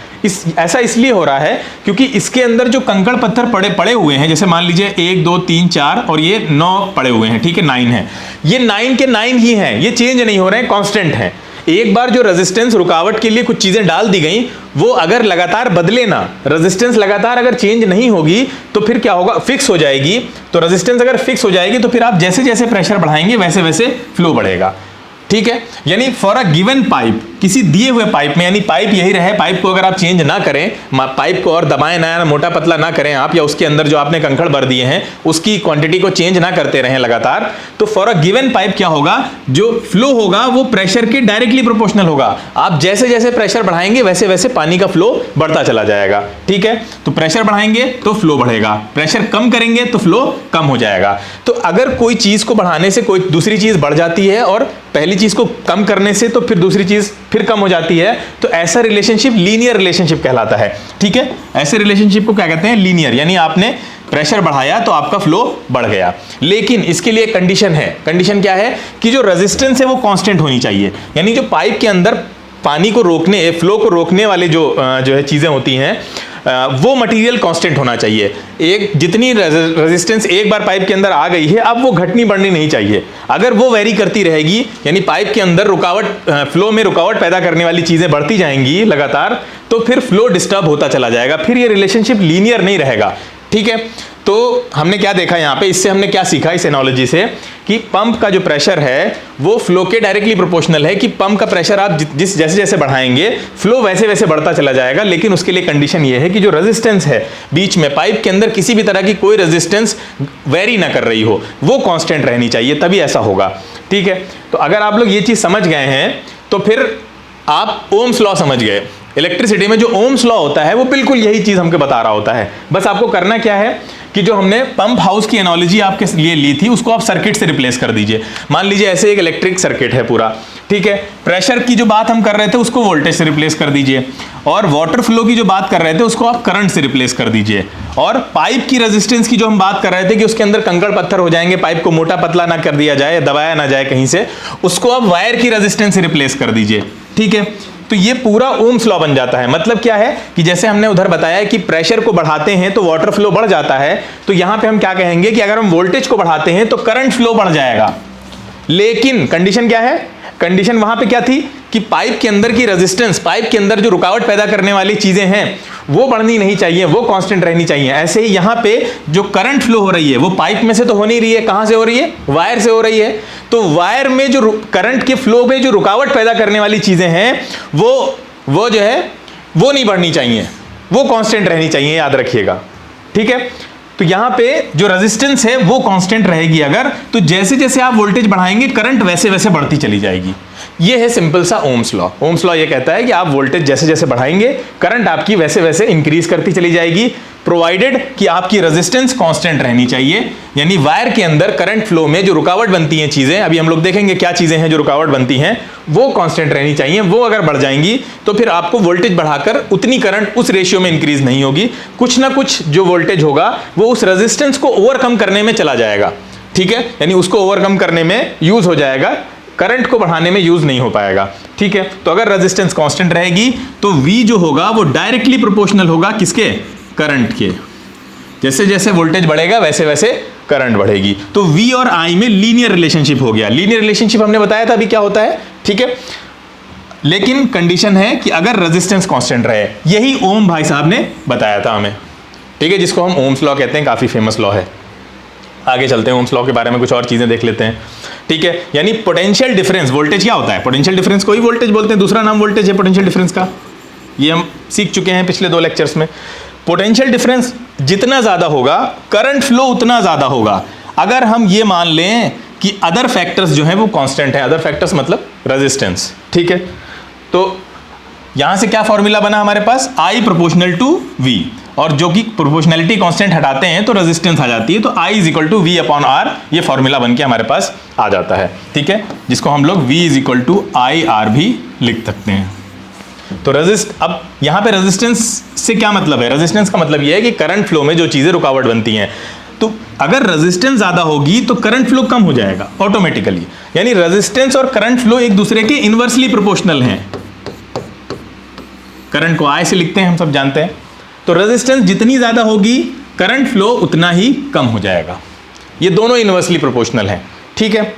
ऐसा इसलिए हो रहा है क्योंकि इसके अंदर जो कंकड़ पत्थर पड़े हुए हैं, जैसे मान लीजिए 1 2 3 4 और ये 9 पड़े हुए हैं, ठीक है, 9 है, ये 9 के 9 ही हैं, ये चेंज नहीं हो रहे हैं, कांस्टेंट हैं। एक बार जो रेजिस्टेंस रुकावट के लिए कुछ चीजें डाल दी गई, वो अगर लगातार बदले ना, रेजिस्टेंस लगातार अगर चेंज नहीं होगी तो फिर क्या होगा? फिक्स हो जाएगी। तो रेजिस्टेंस अगर फिक्स हो जाएगी तो फिर आप जैसे जैसे प्रेशर बढ़ाएंगे वैसे वैसे फ्लो बढ़ेगा, ठीक है। यानी फॉर अ गिवन पाइप, किसी दिए हुए पाइप में, यानी पाइप यही रहे, पाइप को अगर आप चेंज ना करें, पाइप को और दबाएं ना, मोटा पतला ना करें आप, या उसके अंदर जो आपने कंकड़ भर दिए हैं उसकी क्वांटिटी को चेंज ना करते रहें लगातार, तो फॉर अ गिवन पाइप क्या होगा? जो फ्लो होगा वो प्रेशर के डायरेक्टली प्रोपोर्शनल होगा। आप जैसे जैसे प्रेशर बढ़ाएंगे वैसे वैसे पानी का फ्लो बढ़ता चला जाएगा, ठीक है। तो प्रेशर बढ़ाएंगे तो फ्लो बढ़ेगा, प्रेशर कम करेंगे तो फ्लो कम हो जाएगा। तो अगर कोई चीज को बढ़ाने से कोई दूसरी चीज बढ़ जाती है और पहली चीज को कम करने से तो फिर दूसरी चीज फिर कम हो जाती है, तो ऐसा रिलेशनशिप लीनियर रिलेशनशिप कहलाता है, ठीक है। ऐसे रिलेशनशिप को क्या कहते हैं? लीनियर। यानी आपने प्रेशर बढ़ाया तो आपका फ्लो बढ़ गया। लेकिन इसके लिए कंडीशन है। कंडीशन क्या है? कि जो रेजिस्टेंस है वो कांस्टेंट होनी चाहिए। यानी जो पाइप के अंदर पानी को रोकने, फ्लो को रोकने वाले जो है चीजें होती हैं, वो मटेरियल कांस्टेंट होना चाहिए। एक जितनी रेजिस्टेंस एक बार पाइप के अंदर आ गई है, अब वो घटनी बढ़नी नहीं चाहिए। अगर वो वेरी करती रहेगी, यानी पाइप के अंदर रुकावट, फ्लो में रुकावट पैदा करने वाली चीजें बढ़ती जाएंगी लगातार, तो फिर फ्लो डिस्टर्ब होता चला जाएगा, फिर ये रिलेशनशिप लीनियर नहीं रहेगा, ठीक है। तो हमने क्या देखा यहाँ पे, इससे हमने क्या सीखा इस एनालॉजी से, कि पंप का जो प्रेशर है वो फ्लो के डायरेक्टली प्रोपोर्शनल है, कि पंप का प्रेशर आप जैसे जैसे बढ़ाएंगे फ्लो वैसे वैसे बढ़ता चला जाएगा। लेकिन उसके लिए कंडीशन ये है कि जो रेजिस्टेंस है बीच में, पाइप के अंदर किसी भी तरह की कोई रेजिस्टेंस वेरी ना कर रही हो, वो कांस्टेंट रहनी चाहिए, तभी ऐसा होगा, ठीक है। तो अगर आप लोग ये चीज समझ गए हैं तो फिर आप ओम्स लॉ समझ गए। इलेक्ट्रिसिटी में जो ओम्स लॉ होता है वो बिल्कुल यही चीज हमको बता रहा होता है। बस आपको करना क्या है कि जो हमने पंप हाउस की एनालॉजी आपके लिए ली थी उसको आप सर्किट से रिप्लेस कर दीजिए। मान लीजिए ऐसे एक इलेक्ट्रिक सर्किट है पूरा, ठीक है। प्रेशर की जो बात हम कर रहे थे उसको वोल्टेज से रिप्लेस कर दीजिए, और वाटर फ्लो की जो बात कर रहे थे उसको आप करंट से रिप्लेस कर दीजिए, और पाइप की रेजिस्टेंस की जो हम बात कर रहे थे कि उसके अंदर कंकड़ पत्थर हो जाएंगे, पाइप को मोटा पतला ना कर दिया जाए, दबाया ना जाए कहीं से, उसको आप वायर की रेजिस्टेंस से रिप्लेस कर दीजिए, ठीक है। तो ये पूरा ओम्स लॉ बन जाता है। मतलब क्या है कि जैसे हमने उधर बताया कि प्रेशर को बढ़ाते हैं तो वाटर फ्लो बढ़ जाता है, तो यहां पे हम क्या कहेंगे कि अगर हम वोल्टेज को बढ़ाते हैं तो करंट फ्लो बढ़ जाएगा। लेकिन कंडीशन क्या है? कंडीशन वहां पे क्या थी कि पाइप के अंदर की रेजिस्टेंस, पाइप के अंदर जो रुकावट पैदा करने वाली चीजें हैं वो बढ़नी नहीं चाहिए, वो कांस्टेंट रहनी चाहिए। ऐसे ही यहां पे जो करंट फ्लो हो रही है वो पाइप में से तो हो नहीं रही है, कहां से हो रही है? वायर से हो रही है। तो वायर में जो करंट के फ्लो में जो रुकावट पैदा करने वाली चीजें हैं वो जो है वो नहीं बढ़नी चाहिए, वो कांस्टेंट रहनी चाहिए, याद रखिएगा, ठीक है। तो यहां पे जो रेजिस्टेंस है वो कांस्टेंट रहेगी अगर, तो जैसे जैसे आप वोल्टेज बढ़ाएंगे करंट वैसे वैसे बढ़ती चली जाएगी। ये है सिंपल सा ओम्स लॉ। ओम्स लॉ ये कहता है कि आप वोल्टेज जैसे जैसे बढ़ाएंगे करंट आपकी वैसे वैसे इंक्रीज करती चली जाएगी, प्रोवाइडेड कि आपकी रेजिस्टेंस कांस्टेंट रहनी चाहिए। यानी वायर के अंदर करंट फ्लो में जो रुकावट बनती हैं चीजें, अभी हम लोग देखेंगे क्या चीजें हैं जो रुकावट बनती हैं, वो कांस्टेंट रहनी चाहिए। वो अगर बढ़ जाएंगी तो फिर आपको वोल्टेज बढ़ाकर उतनी करंट उस रेशियो में इंक्रीज नहीं होगी, कुछ ना कुछ जो वोल्टेज होगा वो उस रेजिस्टेंस को ओवरकम करने में चला जाएगा, ठीक है। यानी उसको ओवरकम करने में यूज हो जाएगा, करंट को बढ़ाने में यूज नहीं हो पाएगा, ठीक है। तो अगर रेजिस्टेंस कांस्टेंट रहेगी तो V जो होगा वो डायरेक्टली प्रोपोर्शनल होगा किसके? करंट के। जैसे जैसे वोल्टेज बढ़ेगा वैसे वैसे करंट बढ़ेगी। तो V और I में लीनियर रिलेशनशिप हो गया। लीनियर रिलेशनशिप हमने बताया था अभी क्या होता है, ठीक है। लेकिन कंडीशन है कि अगर रेजिस्टेंस कांस्टेंट रहे, यही ओम भाई साहब ने बताया था हमें, ठीक है, जिसको हम ओम्स लॉ कहते हैं, काफी फेमस लॉ है। आगे चलते हैं, ओम्स लॉ के बारे में कुछ और चीजें देख लेते हैं, ठीक है। यानी पोटेंशियल डिफरेंस, वोल्टेज क्या होता है? पोटेंशियल डिफरेंस को ही वोल्टेज बोलते हैं, दूसरा नाम वोल्टेज है पोटेंशियल डिफरेंस का, ये हम सीख चुके हैं पिछले 2 लेक्चर्स में। पोटेंशियल डिफरेंस जितना ज्यादा होगा करंट फ्लो उतना ज्यादा होगा। अगर हम ये मान लें कि अदर फैक्टर्स जो हैं वो कांस्टेंट है, अदर फैक्टर्स मतलब रेजिस्टेंस, ठीक है। तो यहां से क्या फॉर्मूला बना हमारे पास? I proportional to V। और जो कि प्रोपोर्शनैलिटी कांस्टेंट हटाते हैं तो रेजिस्टेंस आ जाती है, तो I is equal to V upon R, ये फॉर्मूला बन के हमारे पास आ जाता है। ठीक है, जिसको हम लोग V is equal to I R भी लिख सकते हैं। तो अब यहाँ पे रेजिस्टेंस से क्या मतलब है? रेजिस्टेंस का मतलब ये है कि करंट फ्लो में जो चीज़ें रुकावट बनती हैं, तो अगर रेजिस्टेंस ज़्यादा होगी तो करंट फ्लो कम हो जाएगा ऑटोमेटिकली। यानी रेजिस्टेंस और करंट फ्लो एक दूसरे के इन्वर्सली प्रोपोर्शनल हैं। करंट को I से लिखते हैं, हम सब जानते हैं। तो रेजिस्टेंस जितनी ज़्यादा होगी करंट फ्लो उतना ही कम हो जाएगा। ये दोनों इन्वर्सली प्रोपोर्शनल हैं। ठीक है,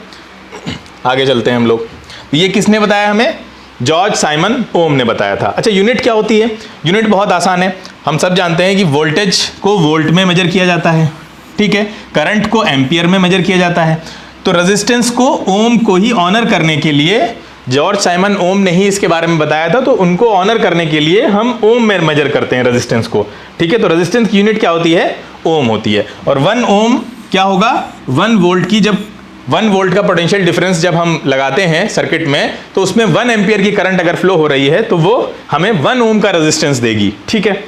आगे चलते हैं हम लोग। ये किसने बताया हमें? जॉर्ज साइमन ओम ने बताया था। अच्छा, यूनिट क्या होती है? यूनिट बहुत आसान है, हम सब जानते हैं कि वोल्टेज को वोल्ट में मेजर किया जाता है। ठीक है, करंट को एम्पियर में मेजर किया जाता है। तो रेजिस्टेंस को ओम को ही ऑनर करने के लिए, जॉर्ज साइमन ओम ने ही इसके बारे में बताया था, तो उनको ऑनर करने के लिए हम ओम में मेजर करते हैं रेजिस्टेंस को। ठीक है, तो रेजिस्टेंस की यूनिट क्या होती है? ओम होती है। और 1 ओम क्या होगा? 1 वोल्ट की, जब 1 वोल्ट का पोटेंशियल डिफरेंस जब हम लगाते हैं सर्किट में, तो उसमें 1 एम्पियर की करंट अगर फ्लो हो रही है तो वो हमें 1 ओम का रेजिस्टेंस देगी। ठीक है,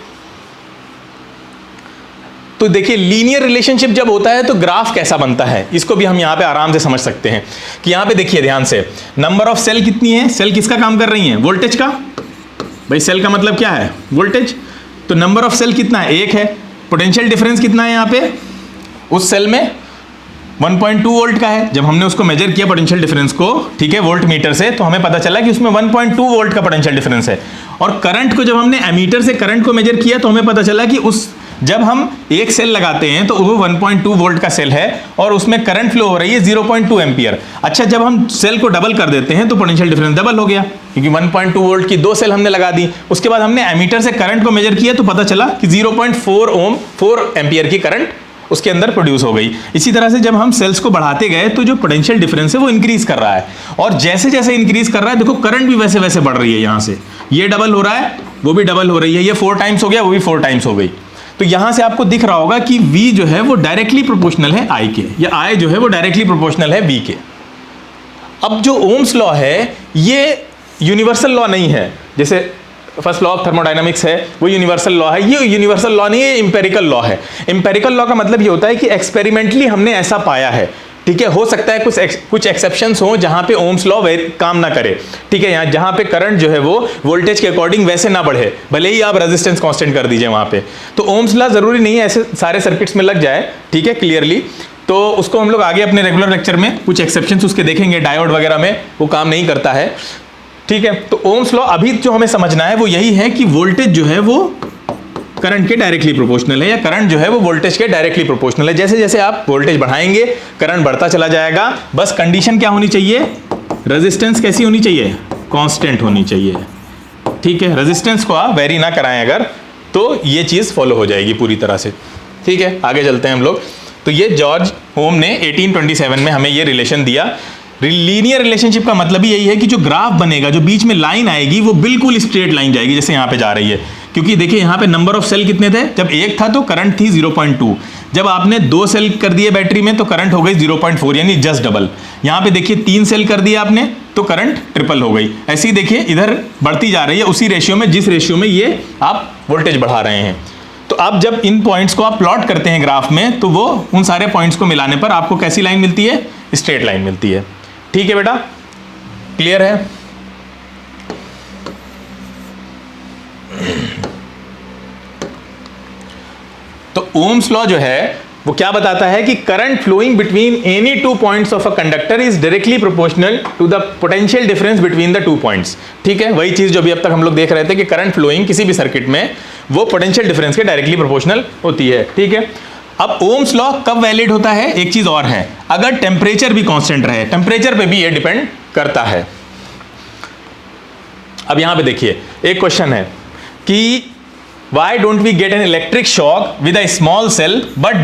तो देखिए लीनियर रिलेशनशिप जब होता है तो ग्राफ कैसा बनता है, इसको भी हम यहाँ पे आराम से समझ सकते हैं। कि यहाँ पे देखिए ध्यान से, नंबर ऑफ सेल कितनी है? सेल किसका काम कर रही है? वोल्टेज का। भाई सेल का मतलब क्या है? वोल्टेज। तो नंबर ऑफ सेल कितना है? 1 है। पोटेंशियल डिफरेंस कितना है यहाँ पे? उस सेल में 1.2 वोल्ट का है। जब हमने उसको मेजर किया पोटेंशियल डिफरेंस को, ठीक है, वोल्ट मीटर से, तो हमें पता चला कि उसमें 1.2 वोल्ट का पोटेंशियल डिफरेंस है। और करंट को जब हमने एमीटर से करंट को मेजर किया तो हमें पता चला कि जब हम एक सेल लगाते हैं तो वो 1.2 वोल्ट का सेल है और उसमें करंट फ्लो हो रही है 0.2 एम्पियर। अच्छा, जब हम सेल को डबल कर देते हैं तो पोटेंशियल डिफरेंस डबल हो गया, क्योंकि 1.2 वोल्ट की 2 सेल हमने लगा दी। उसके बाद हमने एमीटर से करंट को मेजर किया तो पता चला कि 4 एम्पियर की करंट उसके अंदर प्रोड्यूस हो गई। इसी तरह से जब हम सेल्स को बढ़ाते गए तो जो पोटेंशियल डिफरेंस है वो इंक्रीज कर रहा है, और जैसे जैसे इंक्रीज कर रहा है देखो करंट भी वैसे वैसे बढ़ रही है। यहाँ से ये डबल हो रहा है, वो भी डबल हो रही है, ये 4 टाइम्स हो गया, वो भी 4 टाइम्स हो गई। तो यहां से आपको दिख रहा होगा कि V जो है वो डायरेक्टली प्रोपोर्शनल है I के, या I जो है वो डायरेक्टली प्रोपोर्शनल है V के। अब जो ओम्स लॉ है ये यूनिवर्सल लॉ नहीं है, जैसे फर्स्ट लॉ ऑफ थर्मोडायनामिक्स है वो यूनिवर्सल लॉ है। ये यूनिवर्सल लॉ नहीं है, इंपेरिकल लॉ है। इंपेरिकल लॉ का मतलब ये होता है कि एक्सपेरिमेंटली हमने ऐसा पाया है। ठीक है, हो सकता है कुछ एक्सेप्शंस हो जहां पे ओम्स लॉ काम ना करे। ठीक है, यहाँ जहां पे करंट जो है वो वोल्टेज के अकॉर्डिंग वैसे ना बढ़े, भले ही आप रेजिस्टेंस कांस्टेंट कर दीजिए वहां पे। तो ओम्स लॉ जरूरी नहीं है ऐसे सारे सर्किट्स में लग जाए। ठीक है, क्लियरली। तो उसको हम लोग आगे अपने रेगुलर लेक्चर में कुछ एक्सेप्शंस उसके देखेंगे, डायोड वगैरह में वो काम नहीं करता है। ठीक है, तो ओम्स लॉ अभी जो हमें समझना है वो यही है कि वोल्टेज जो है वो करंट के डायरेक्टली प्रोपोर्शनल है, या करंट जो है वो वोल्टेज के डायरेक्टली प्रोपोर्शनल है। जैसे जैसे आप वोल्टेज बढ़ाएंगे करंट बढ़ता चला जाएगा। बस कंडीशन क्या होनी चाहिए? रेजिस्टेंस कैसी होनी चाहिए? कांस्टेंट होनी चाहिए। ठीक है, रेजिस्टेंस को आप वेरी ना कराएं अगर, तो ये चीज़ फॉलो हो जाएगी पूरी तरह से। ठीक है, आगे चलते हैं हम लोग। तो ये जॉर्ज ओम ने 1827 में हमें ये रिलेशन दिया। लीनियर रिलेशनशिप का मतलब ही यही है कि जो ग्राफ बनेगा, जो बीच में लाइन आएगी वो बिल्कुल स्ट्रेट लाइन जाएगी जैसे यहाँ पे जा रही है। क्योंकि देखिए यहाँ पे नंबर ऑफ सेल कितने थे? जब 1 था तो करंट थी 0.2, जब आपने 2 सेल कर दिए बैटरी में तो करंट हो गई 0.4, यानी जस्ट डबल। यहाँ पे देखिए 3 सेल कर दिया आपने तो करंट ट्रिपल हो गई। ऐसे ही देखिए इधर बढ़ती जा रही है उसी रेशियो में जिस रेशियो में ये आप वोल्टेज बढ़ा रहे हैं। तो अब जब इन पॉइंट्स को आप प्लॉट करते हैं ग्राफ में तो वो उन सारे पॉइंट्स को मिलाने पर आपको कैसी लाइन मिलती है? स्ट्रेट लाइन मिलती है। ठीक है बेटा, क्लियर है? तो ओम्स लॉ जो है वो क्या बताता है कि current flowing between any 2 points of a conductor is directly proportional to the potential difference between the 2 points. ठीक है, वही चीज जो भी अब तक हम लोग देख रहे थे कि करंट फ्लोइंग किसी भी सर्किट में वो पोटेंशियल डिफरेंस के डायरेक्टली प्रोपोर्शनल होती है। ठीक है, अब ओम्स लॉ कब वैलिड होता है? एक चीज और है, अगर टेम्परेचर भी कांस्टेंट रहे। टेम्परेचर पे भी ये डिपेंड करता है। अब यहां पे देखिए एक क्वेश्चन है कि why don't we get an electric shock with a small cell but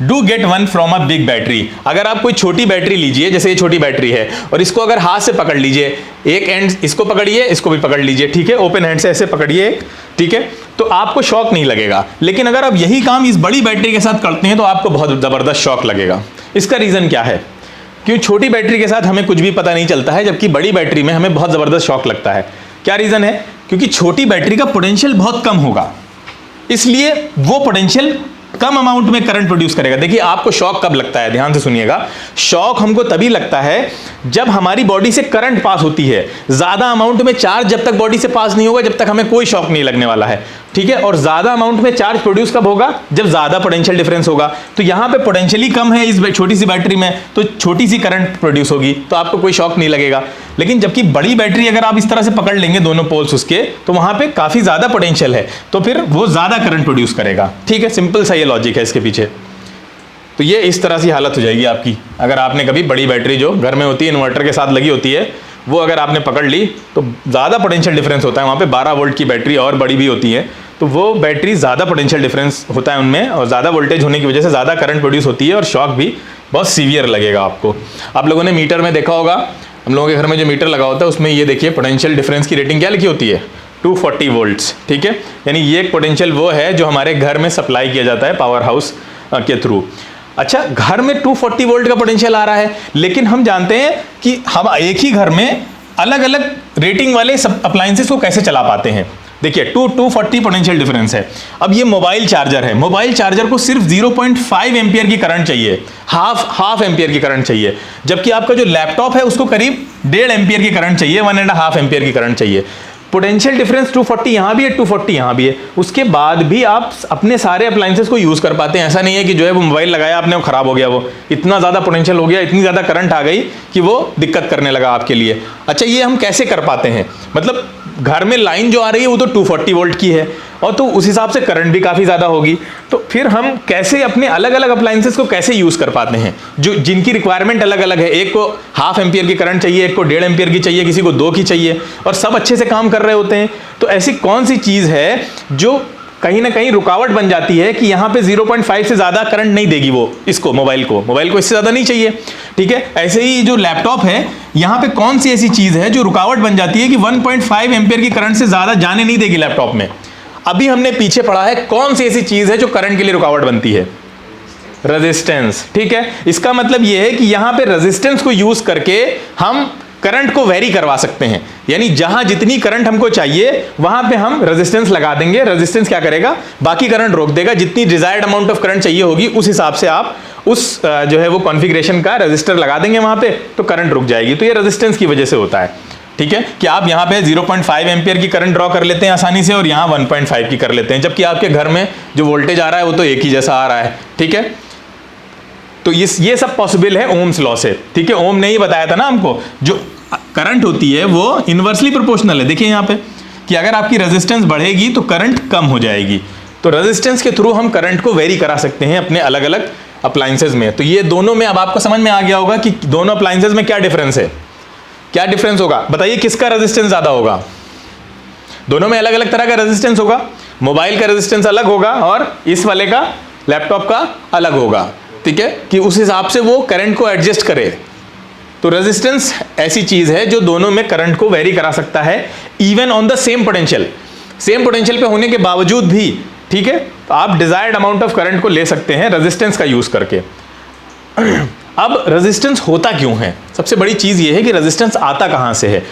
do get one from a big battery? अगर आप कोई छोटी बैटरी लीजिए, जैसे ये छोटी बैटरी है, और इसको अगर हाथ से पकड़ लीजिए, एक एंड इसको पकड़िए, इसको भी पकड़ लीजिए, ठीक है, ओपन हैंड से ऐसे पकड़िए, ठीक है, तो आपको शॉक नहीं लगेगा। लेकिन अगर आप यही काम इस बड़ी बैटरी के साथ करते हैं तो आपको बहुत जबरदस्त शॉक लगेगा। इसका रीजन क्या है? क्यों छोटी बैटरी के साथ हमें कुछ भी पता नहीं चलता है, जबकि बड़ी बैटरी में हमें बहुत जबरदस्त शॉक लगता है। क्या रीजन है? क्योंकि छोटी बैटरी का पोटेंशियल बहुत कम होगा। इसलिए वो पोटेंशियल कम अमाउंट में करंट प्रोड्यूस करेगा। देखिए आपको शॉक कब लगता है, ध्यान से सुनिएगा। शॉक हमको तभी लगता है जब हमारी बॉडी से करंट पास होती है। ज्यादा अमाउंट में चार्ज जब तक बॉडी से पास नहीं होगा, जब तक हमें कोई शॉक नहीं लगने वाला है, ठीक है। और ज्यादा अमाउंट में चार्ज प्रोड्यूस कब होगा, जब ज्यादा पोटेंशियल डिफरेंस होगा। तो यहां पे पोटेंशियली कम है इस छोटी सी बैटरी में, तो छोटी सी करंट प्रोड्यूस होगी, तो आपको कोई शॉक नहीं लगेगा। लेकिन जबकि बड़ी बैटरी अगर आप इस तरह से पकड़ लेंगे दोनों पोल्स उसके, तो वहां पे काफी ज्यादा पोटेंशियल है, तो फिर वो ज्यादा करंट प्रोड्यूस करेगा, ठीक है। सिंपल सा ये लॉजिक है इसके पीछे। तो ये इस तरह से हालत हो जाएगी आपकी, अगर आपने कभी बड़ी बैटरी जो घर में होती है इन्वर्टर के साथ लगी होती है, वो अगर आपने पकड़ ली तो ज़्यादा पोटेंशियल डिफरेंस होता है वहाँ पे। 12 वोल्ट की बैटरी और बड़ी भी होती है, तो वो बैटरी ज़्यादा पोटेंशियल डिफरेंस होता है उनमें, और ज़्यादा वोल्टेज होने की वजह से ज़्यादा करंट प्रोड्यूस होती है, और शॉक भी बहुत सीवियर लगेगा आपको। आप लोगों ने मीटर में देखा होगा, हम लोगों के घर में जो मीटर लगा होता है उसमें ये देखिए पोटेंशियल डिफरेंस की रेटिंग क्या लिखी होती है, 240 वोल्ट्स, ठीक है। यानी ये एक पोटेंशियल वो है जो हमारे घर में सप्लाई किया जाता है पावर हाउस के थ्रू। अच्छा, घर में 240 वोल्ट का पोटेंशियल आ रहा है, लेकिन हम जानते हैं कि हम एक ही घर में अलग अलग रेटिंग वाले सब अप्लायंसेस को कैसे चला पाते हैं। देखिए 240 पोटेंशियल डिफरेंस है। अब ये मोबाइल चार्जर है, मोबाइल चार्जर को सिर्फ 0.5 एम्पियर की करंट चाहिए, हाफ एम्पियर की करंट चाहिए, जबकि आपका जो लैपटॉप है उसको करीब 1.5 एम्पियर की करंट चाहिए, 1.5 एम्पियर की करंट चाहिए। पोटेंशियल डिफरेंस 240 यहाँ भी है, 240 यहाँ भी है, उसके बाद भी आप अपने सारे अप्लायंसेस को यूज कर पाते हैं। ऐसा नहीं है कि जो है वो मोबाइल लगाया आपने वो खराब हो गया, वो इतना ज्यादा पोटेंशियल हो गया, इतनी ज्यादा करंट आ गई कि वो दिक्कत करने लगा आपके लिए। अच्छा, ये हम कैसे कर पाते हैं, मतलब घर में लाइन जो आ रही है वो तो 240 वोल्ट की है, और तो उस हिसाब से करंट भी काफी ज्यादा होगी, तो फिर हम कैसे अपने अलग अलग अप्लायंसेस को कैसे यूज कर पाते हैं जो जिनकी रिक्वायरमेंट अलग अलग है। एक को हाफ एम्पियर की करंट चाहिए, एक को 1.5 एम्पियर की चाहिए, किसी को 2 की चाहिए, और सब अच्छे से काम कर रहे होते हैं। तो ऐसी कौन सी चीज है जो कहीं ना कहीं रुकावट बन जाती है कि यहाँ पे 0.5 से ज्यादा करंट नहीं देगी वो इसको, मोबाइल को इससे ज्यादा नहीं चाहिए, ठीक है। ऐसे ही जो लैपटॉप है, यहाँ पे कौन सी ऐसी चीज है जो रुकावट बन जाती है कि 1.5 एम्पियर की करंट से ज्यादा जाने नहीं देगी लैपटॉप में। अभी हमने पीछे पढ़ा है कौन सी ऐसी चीज है जो करंट के लिए रुकावट बनती है, रेजिस्टेंस, ठीक है। इसका मतलब यह है कि यहां पे रेजिस्टेंस को यूज करके हम करंट को वेरी करवा सकते हैं, यानी जहां जितनी करंट हमको चाहिए वहां पे हम रेजिस्टेंस लगा देंगे। रेजिस्टेंस क्या करेगा, बाकी करंट रोक देगा, जितनी डिजायर्ड अमाउंट ऑफ करंट चाहिए होगी उस हिसाब से आप उस जो है वो कॉन्फ़िगरेशन का रेजिस्टर लगा देंगे वहां पे, तो करंट रुक जाएगी। तो ये रेजिस्टेंस की वजह से होता है, ठीक है, कि आप यहाँ पे 0.5 एम्पियर की करंट ड्रॉ कर लेते हैं आसानी से, और यहाँ 1.5 की कर लेते हैं, जबकि आपके घर में जो वोल्टेज आ रहा है वो तो एक ही जैसा आ रहा है, ठीक है। तो ये सब पॉसिबल है ओम्स लॉ से, ठीक है। ओम ने ही बताया था ना हमको, जो करंट होती है वो इनवर्सली प्रोपोर्शनल है। देखिए यहाँ पे कि अगर आपकी रेजिस्टेंस बढ़ेगी तो करंट कम हो जाएगी, तो रेजिस्टेंस के थ्रू हम करंट को वेरी करा सकते हैं अपने अलग अलग अप्लायंसेज में। तो ये दोनों में अब आपको समझ में आ गया होगा कि दोनों अप्लायंसेज में क्या डिफरेंस है, क्या डिफरेंस होगा। बताइए किसका रेजिस्टेंस ज्यादा होगा, दोनों में अलग अलग तरह का रेजिस्टेंस होगा। मोबाइल का रेजिस्टेंस अलग होगा और इस वाले का, लैपटॉप का अलग होगा, ठीक है, कि उस हिसाब से वो करंट को एडजस्ट करे। तो रेजिस्टेंस ऐसी चीज है जो दोनों में करंट को वेरी करा सकता है, even on the same potential पे होने के बावजूद भी, ठीक है। तो आप डिजायर्ड अमाउंट ऑफ करंट को ले सकते हैं रेजिस्टेंस का यूज करके। अब रेजिस्टेंस होता क्यों है, सबसे बड़ी चीज ये है कि रेजिस्टेंस आता कहां से है,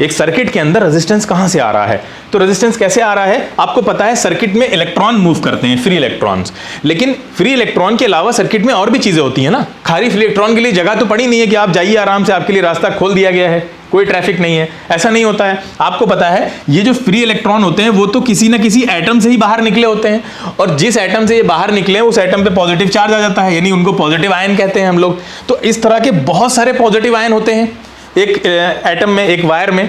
एक सर्किट के अंदर रेजिस्टेंस कहां से आ रहा है। तो रेजिस्टेंस कैसे आ रहा है, आपको पता है सर्किट में इलेक्ट्रॉन मूव करते हैं, फ्री इलेक्ट्रॉन्स, लेकिन फ्री इलेक्ट्रॉन के अलावा सर्किट में और भी चीजें होती है ना। खाली फ्री इलेक्ट्रॉन के लिए जगह तो पड़ी नहीं है कि आप जाइए आराम से, आपके लिए रास्ता खोल दिया गया है, कोई ट्रैफिक नहीं है, ऐसा नहीं होता है। आपको पता है ये जो फ्री इलेक्ट्रॉन होते हैं वो तो किसी ना किसी एटम से ही बाहर निकले होते हैं, और जिस एटम से ये बाहर निकले उस एटम पे पॉजिटिव चार्ज आ जाता है, यानी उनको पॉजिटिव आयन कहते हैं हम लोग। तो इस तरह के बहुत सारे पॉजिटिव आयन होते हैं एक एटम में, एक वायर में,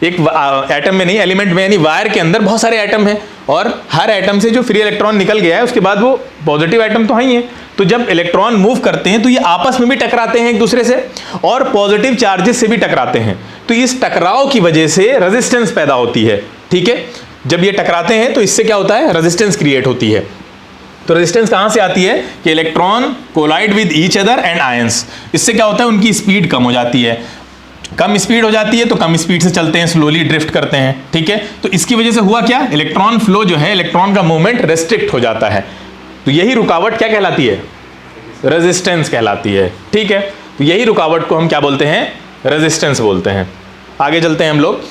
एक एटम में नहीं, एलिमेंट में, यानी वायर के अंदर बहुत सारे एटम हैं, और हर एटम से जो फ्री इलेक्ट्रॉन निकल गया है उसके बाद वो पॉजिटिव एटम तो ही है। तो जब इलेक्ट्रॉन मूव करते हैं तो ये आपस में भी टकराते हैं एक दूसरे से, और पॉजिटिव चार्जेस से भी टकराते हैं। तो इस टकराव की वजह से रेजिस्टेंस पैदा होती है, ठीक है। जब ये टकराते हैं तो इससे क्या होता है, रेजिस्टेंस क्रिएट होती है। तो रेजिस्टेंस कहां से आती है कि electron collide with each other and ions, इससे क्या होता है, उनकी स्पीड कम हो जाती है। कम स्पीड हो जाती है तो कम स्पीड से चलते हैं, स्लोली ड्रिफ्ट करते हैं, ठीक है। तो इसकी वजह से हुआ क्या, इलेक्ट्रॉन फ्लो जो है, इलेक्ट्रॉन का मूवमेंट रेस्ट्रिक्ट हो जाता है। तो यही रुकावट क्या कहलाती है, रेजिस्टेंस कहलाती है, ठीक है। तो यही रुकावट को हम क्या बोलते हैं, रेजिस्टेंस बोलते हैं। आगे चलते हैं हम लोग,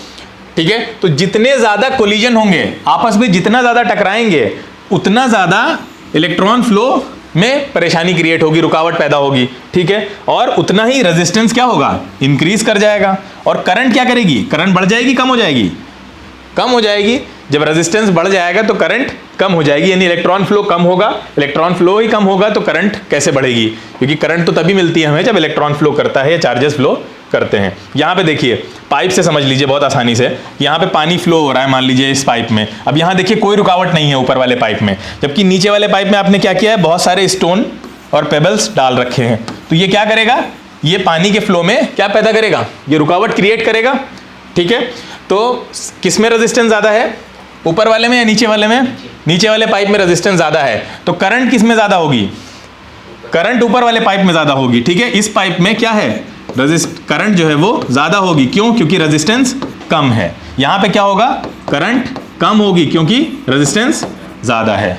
ठीक है। तो जितने ज्यादा कोलिजन होंगे, आपस में जितना ज्यादा टकराएंगे, उतना ज़्यादा इलेक्ट्रॉन फ्लो में परेशानी क्रिएट होगी, रुकावट पैदा होगी, ठीक है, और उतना ही रेजिस्टेंस क्या होगा, इंक्रीज कर जाएगा। और करंट क्या करेगी, करंट बढ़ जाएगी कम हो जाएगी, कम हो जाएगी। जब रेजिस्टेंस बढ़ जाएगा तो करंट कम हो जाएगी, यानी इलेक्ट्रॉन फ्लो कम होगा, इलेक्ट्रॉन फ्लो ही कम होगा तो करंट कैसे बढ़ेगी, क्योंकि करंट तो तभी मिलती है हमें जब इलेक्ट्रॉन फ्लो करता है या चार्जेस फ्लो करते हैं। यहाँ पे देखिए पाइप से समझ लीजिए बहुत आसानी से, यहाँ पे पानी फ्लो हो रहा है मान लीजिए इस पाइप में। अब यहाँ देखिए कोई रुकावट नहीं है ऊपर वाले पाइप में, जबकि नीचे वाले पाइप में आपने क्या किया है, बहुत सारे स्टोन और पेबल्स डाल रखे हैं। तो ये क्या करेगा, ये पानी के फ्लो में क्या पैदा करेगा, ये रुकावट क्रिएट करेगा, ठीक है। तो किस में रेजिस्टेंस ज़्यादा है, ऊपर वाले में या नीचे वाले में, नीचे वाले पाइप में रेजिस्टेंस ज़्यादा है, तो करंट किस में ज़्यादा होगी, करंट ऊपर वाले पाइप में ज़्यादा होगी, ठीक है। इस पाइप में क्या है, करंट जो है वो ज़्यादा होगी, क्यों, क्योंकि रेजिस्टेंस कम है। यहाँ पे क्या होगा, करंट कम होगी क्योंकि रेजिस्टेंस ज़्यादा है।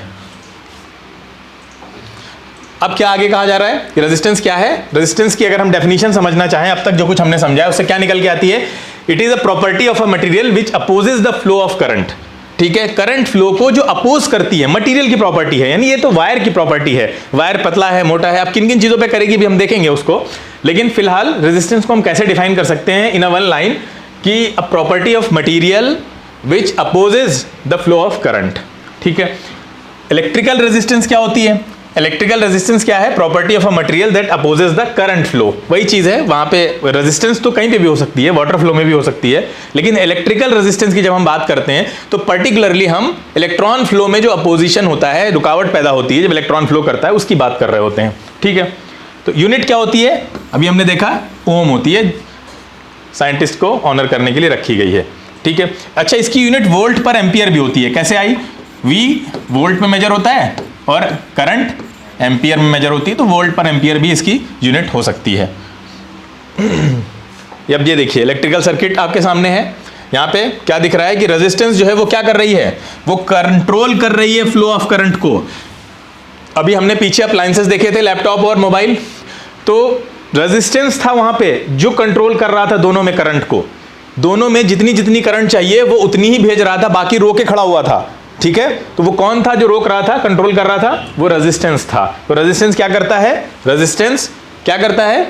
अब क्या आगे कहा जा रहा है कि रेजिस्टेंस क्या है, रेजिस्टेंस की अगर हम डेफिनेशन समझना चाहें, अब तक जो कुछ हमने समझा है उससे क्या निकल के आती है, it is a property of a material which opposes the flow of current, ठीक है। करंट फ्लो को जो अपोज करती है, मटेरियल की प्रॉपर्टी है, यानी ये तो वायर की प्रॉपर्टी है, वायर पतला है मोटा है, अब किन किन चीजों पे करेगी भी हम देखेंगे उसको। लेकिन फिलहाल रेजिस्टेंस को हम कैसे डिफाइन कर सकते हैं इन अ वन लाइन, कि a property of material which opposes the flow of current, ठीक है। इलेक्ट्रिकल रेजिस्टेंस क्या होती है, इलेक्ट्रिकल रेजिस्टेंस क्या है, property of a material that opposes the current flow, वही चीज है। वहां पे रेजिस्टेंस तो कहीं पे भी हो सकती है, वाटर फ्लो में भी हो सकती है, लेकिन इलेक्ट्रिकल रेजिस्टेंस की जब हम बात करते हैं तो पर्टिकुलरली हम इलेक्ट्रॉन फ्लो में जो अपोजिशन होता है, रुकावट पैदा होती है जब इलेक्ट्रॉन फ्लो करता है, उसकी बात कर रहे होते हैं, ठीक है। तो यूनिट क्या होती है, अभी हमने देखा ओम होती है, साइंटिस्ट को ऑनर करने के लिए रखी गई है, ठीक है। अच्छा, इसकी यूनिट वोल्ट पर एम्पियर भी होती है, कैसे आई, वी वोल्ट में मेजर होता है और करंट एम्पियर में मेजर होती है, तो वोल्ट पर एम्पियर भी इसकी यूनिट हो सकती है। अब ये देखिए इलेक्ट्रिकल सर्किट आपके सामने है, यहाँ पे क्या दिख रहा है कि रेजिस्टेंस जो है वो क्या कर रही है, वो कंट्रोल कर रही है फ्लो ऑफ करंट को। अभी हमने पीछे अप्लायंसेस देखे थे, लैपटॉप और मोबाइल, तो रेजिस्टेंस था वहां पे जो कंट्रोल कर रहा था दोनों में करंट को, दोनों में जितनी जितनी करंट चाहिए वो उतनी ही भेज रहा था, बाकी रोके खड़ा हुआ था, ठीक है। तो वो कौन था जो रोक रहा था, कंट्रोल कर रहा था, वो रेजिस्टेंस था। तो रेजिस्टेंस क्या करता है, रेजिस्टेंस क्या करता है,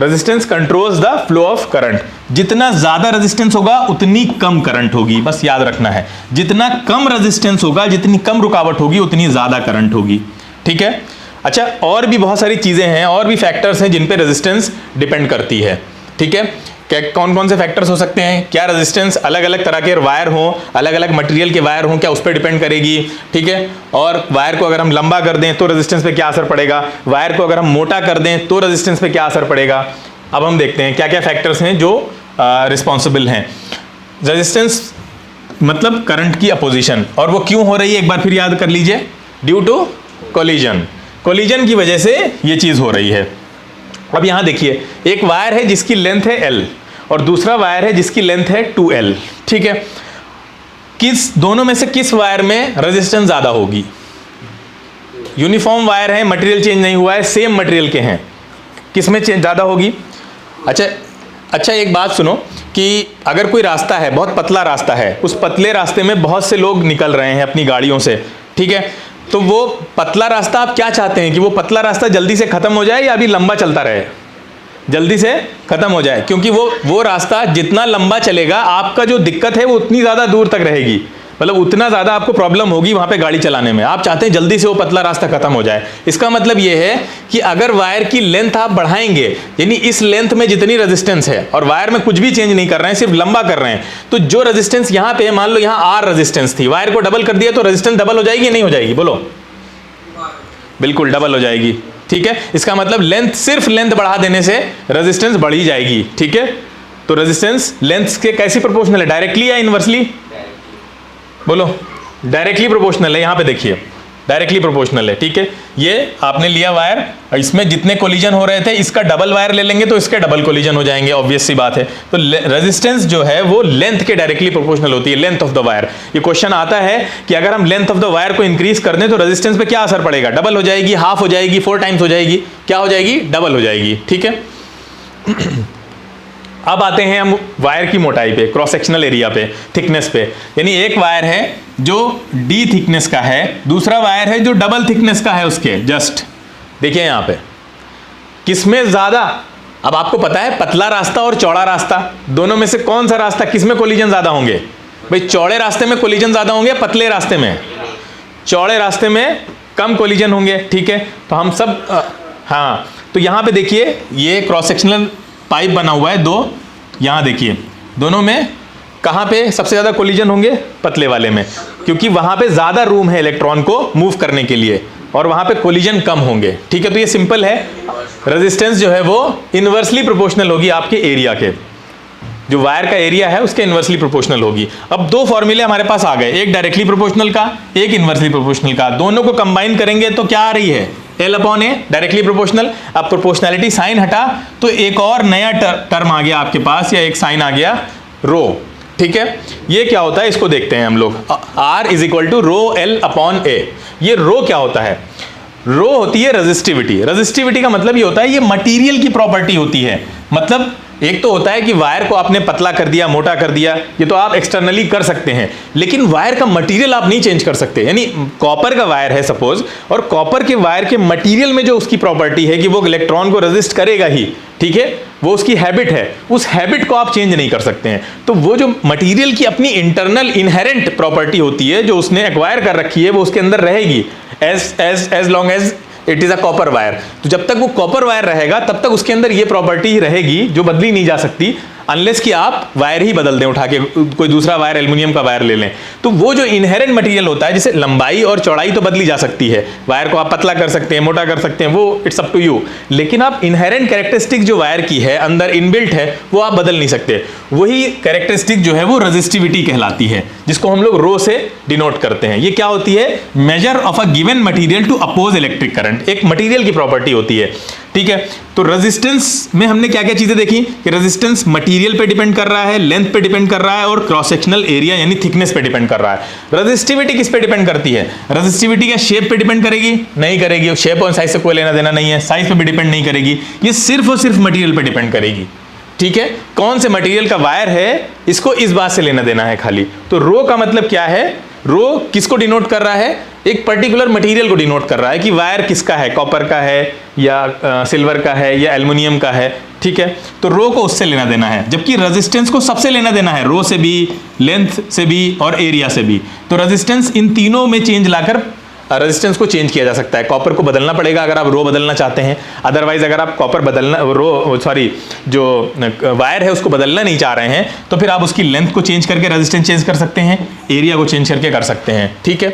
resistance controls the flow of current. जितना ज्यादा रेजिस्टेंस होगा उतनी कम करंट होगी, बस याद रखना है, जितना कम रेजिस्टेंस होगा, जितनी कम रुकावट होगी, उतनी ज्यादा करंट होगी, ठीक है। अच्छा, और भी बहुत सारी चीजें हैं, और भी फैक्टर्स हैं जिन पे रेजिस्टेंस डिपेंड करती है, ठीक है। क्या कौन कौन से फैक्टर्स हो सकते हैं, क्या रेजिस्टेंस अलग अलग तरह के वायर हो, अलग अलग मटेरियल के वायर हों, क्या उस पर डिपेंड करेगी, ठीक है। और वायर को अगर हम लंबा कर दें तो रेजिस्टेंस पे क्या असर पड़ेगा, वायर को अगर हम मोटा कर दें तो रेजिस्टेंस पे क्या असर पड़ेगा। अब हम देखते हैं क्या क्या फैक्टर्स हैं जो रिस्पॉन्सिबल हैं। रेजिस्टेंस मतलब करंट की अपोजिशन, और वो क्यों हो रही है एक बार फिर याद कर लीजिए, ड्यू टू कोलिजन, कोलिजन की वजह से ये चीज हो रही है। अब यहां देखिए एक वायर है जिसकी लेंथ है L और दूसरा वायर है जिसकी लेंथ है 2L, ठीक है। किस दोनों में से किस वायर में रेजिस्टेंस ज्यादा होगी, यूनिफॉर्म वायर है, मटेरियल चेंज नहीं हुआ है, सेम मटेरियल के हैं, किस में चेंज ज्यादा होगी। अच्छा एक बात सुनो कि अगर कोई रास्ता है, बहुत पतला रास्ता है, उस पतले रास्ते में बहुत से लोग निकल रहे हैं अपनी गाड़ियों से, ठीक है। तो वो पतला रास्ता आप क्या चाहते हैं कि वो पतला रास्ता जल्दी से खत्म हो जाए या अभी लंबा चलता रहे, जल्दी से खत्म हो जाए, क्योंकि वो रास्ता जितना लंबा चलेगा आपका जो दिक्कत है वो उतनी ज्यादा दूर तक रहेगी, मतलब उतना ज्यादा आपको प्रॉब्लम होगी वहां पे गाड़ी चलाने में। आप चाहते हैं जल्दी से वो पतला रास्ता खत्म हो जाए। इसका मतलब ये है कि अगर वायर की लेंथ आप बढ़ाएंगे, यानी इस लेंथ में जितनी रेजिस्टेंस है और वायर में कुछ भी चेंज नहीं कर रहे हैं, सिर्फ लंबा कर रहे हैं, तो जो रेजिस्टेंस यहाँ पे मान लो यहाँ R रेजिस्टेंस थी, वायर को डबल कर दिया तो रेजिस्टेंस डबल हो जाएगी नहीं हो जाएगी, बोलो, बिल्कुल डबल हो जाएगी, ठीक है। इसका मतलब लेंथ, सिर्फ लेंथ बढ़ा देने से रेजिस्टेंस बढ़ ही जाएगी, ठीक है। तो रेजिस्टेंस लेंथ के कैसी प्रोपोर्शनल है, डायरेक्टली या इनवर्सली, बोलो, डायरेक्टली प्रोपोर्शनल है। यहां पे देखिए डायरेक्टली प्रोपोर्शनल है, ठीक है। ये आपने लिया वायर, इसमें जितने कोलिजन हो रहे थे इसका डबल वायर ले लेंगे तो इसके डबल कोलिजन हो जाएंगे, ऑब्वियस सी बात है। तो रेजिस्टेंस जो है वो लेंथ के डायरेक्टली प्रोपोर्शनल होती है, लेंथ ऑफ द वायर। ये क्वेश्चन आता है कि अगर हम लेंथ ऑफ द वायर को इंक्रीज कर दें तो रेजिस्टेंस पे क्या असर पड़ेगा, डबल हो जाएगी, हाफ हो जाएगी, 4 टाइम्स हो जाएगी, क्या हो जाएगी, डबल हो जाएगी, ठीक है। अब आते हैं हम वायर की मोटाई पे, क्रॉस सेक्शनल एरिया पे, थिकनेस पे। यानी एक वायर है जो डी थिकनेस का है, दूसरा वायर है जो डबल थिकनेस का है उसके जस्ट। देखिए यहां पे किसमें ज्यादा, अब आपको पता है पतला रास्ता और चौड़ा रास्ता, दोनों में से कौन सा रास्ता किसमें कोलिजन ज्यादा होंगे? भाई चौड़े रास्ते में कोलिजन ज्यादा होंगे, पतले रास्ते में? चौड़े रास्ते में कम कोलिजन होंगे। ठीक है, तो हम सब हाँ, तो यहां पे देखिए ये क्रॉस सेक्शनल पाइप बना हुआ है दो, यहां देखिए दोनों में कहां पे सबसे ज्यादा कोलिजन होंगे? पतले वाले में, क्योंकि वहां पे ज्यादा रूम है इलेक्ट्रॉन को मूव करने के लिए और वहां पे कोलिजन कम होंगे। ठीक है, तो ये सिंपल है, रेजिस्टेंस जो है वो इनवर्सली प्रोपोर्शनल होगी आपके एरिया के, जो वायर का एरिया है उसके इनवर्सली प्रोपोर्शनल होगी। अब दो फॉर्मूले हमारे पास आ गए, एक डायरेक्टली प्रोपोर्शनल का, एक इनवर्सली प्रोपोर्शनल का। दोनों को कंबाइन करेंगे तो क्या आ रही है? L/A, directly proportional. अब प्रोपोर्शनैलिटी साइन हटा तो एक और नया टर्म आ गया आपके पास, या एक साइन आ गया रो। ठीक है, ये क्या होता है इसको देखते हैं हम लोग। R = ρL/A। ये रो क्या होता है? रो होती है रेजिस्टिविटी। रेजिस्टिविटी का मतलब ये होता है ये मटेरियल की प्रॉपर्टी होती है। मतलब एक तो होता है कि वायर को आपने पतला कर दिया, मोटा कर दिया, ये तो आप एक्सटर्नली कर सकते हैं, लेकिन वायर का मटेरियल आप नहीं चेंज कर सकते। यानी कॉपर का वायर है सपोज, और कॉपर के वायर के मटेरियल में जो उसकी प्रॉपर्टी है कि वो इलेक्ट्रॉन को रेजिस्ट करेगा ही, ठीक है, वो उसकी हैबिट है, उस हैबिट को आप चेंज नहीं कर सकते हैं। तो वो जो मटेरियल की अपनी इंटरनल इनहेरेंट प्रॉपर्टी होती है जो उसने एक्वायर कर रखी है, वो उसके अंदर रहेगी as long as it is a copper wire. तो जब तक वो कॉपर वायर रहेगा तब तक उसके अंदर ये प्रॉपर्टी ही रहेगी जो बदली नहीं जा सकती, अनलेस कि आप वायर ही बदल दें, उठा के कोई दूसरा वायर, एल्युमिनियम का वायर ले लें। तो वो जो इनहेरेंट मटेरियल होता है, जैसे लंबाई और चौड़ाई तो बदली जा सकती है, वायर को आप पतला कर सकते हैं, मोटा कर सकते हैं, वो इट्स अप टू यू, लेकिन आप इनहेरेंट कैरेक्टरिस्टिक जो वायर की है, अंदर इनबिल्ट है, वो आप बदल नहीं सकते। वही कैरेक्टरिस्टिक जो है वो रेजिस्टिविटी कहलाती है, जिसको हम लोग रो से डिनोट करते हैं। ये क्या होती है? Measure of a given material to oppose electric current. एक मटेरियल की प्रॉपर्टी होती है। ठीक है, तो रेजिस्टेंस में हमने क्या क्या चीजें देखी कि रेजिस्टेंस मटेरियल पे डिपेंड कर रहा है, लेंथ पे डिपेंड कर रहा है, और क्रॉस सेक्शनल एरिया यानी थिकनेस पे डिपेंड कर रहा है। रेजिस्टिविटी किस पे डिपेंड करती है? रेजिस्टिविटी क्या शेप पे डिपेंड करेगी? नहीं करेगी, शेप और साइज से कोई लेना देना नहीं है, साइज पे भी डिपेंड नहीं करेगी, ये सिर्फ और सिर्फ मटेरियल पे डिपेंड करेगी। ठीक है, कौन से मटेरियल का वायर है, इसको इस बात से लेना देना है खाली। तो रो का मतलब क्या है? रो किसको डिनोट कर रहा है? एक पर्टिकुलर मटेरियल को डिनोट कर रहा है कि वायर किसका है, कॉपर का है या सिल्वर का है या एल्युमिनियम का है। ठीक है, तो रो को उससे लेना देना है, जबकि रेजिस्टेंस को सबसे लेना देना है, रो से भी, लेंथ से भी और एरिया से भी। तो रेजिस्टेंस इन तीनों में चेंज लाकर रेजिस्टेंस को चेंज किया जा सकता है। कॉपर को बदलना पड़ेगा अगर आप रो बदलना चाहते हैं, अदरवाइज अगर आप कॉपर बदलना जो वायर है उसको बदलना नहीं चाह रहे हैं, तो फिर आप उसकी लेंथ को चेंज करके रेजिस्टेंस चेंज कर सकते हैं, एरिया को चेंज करके कर सकते हैं। ठीक है,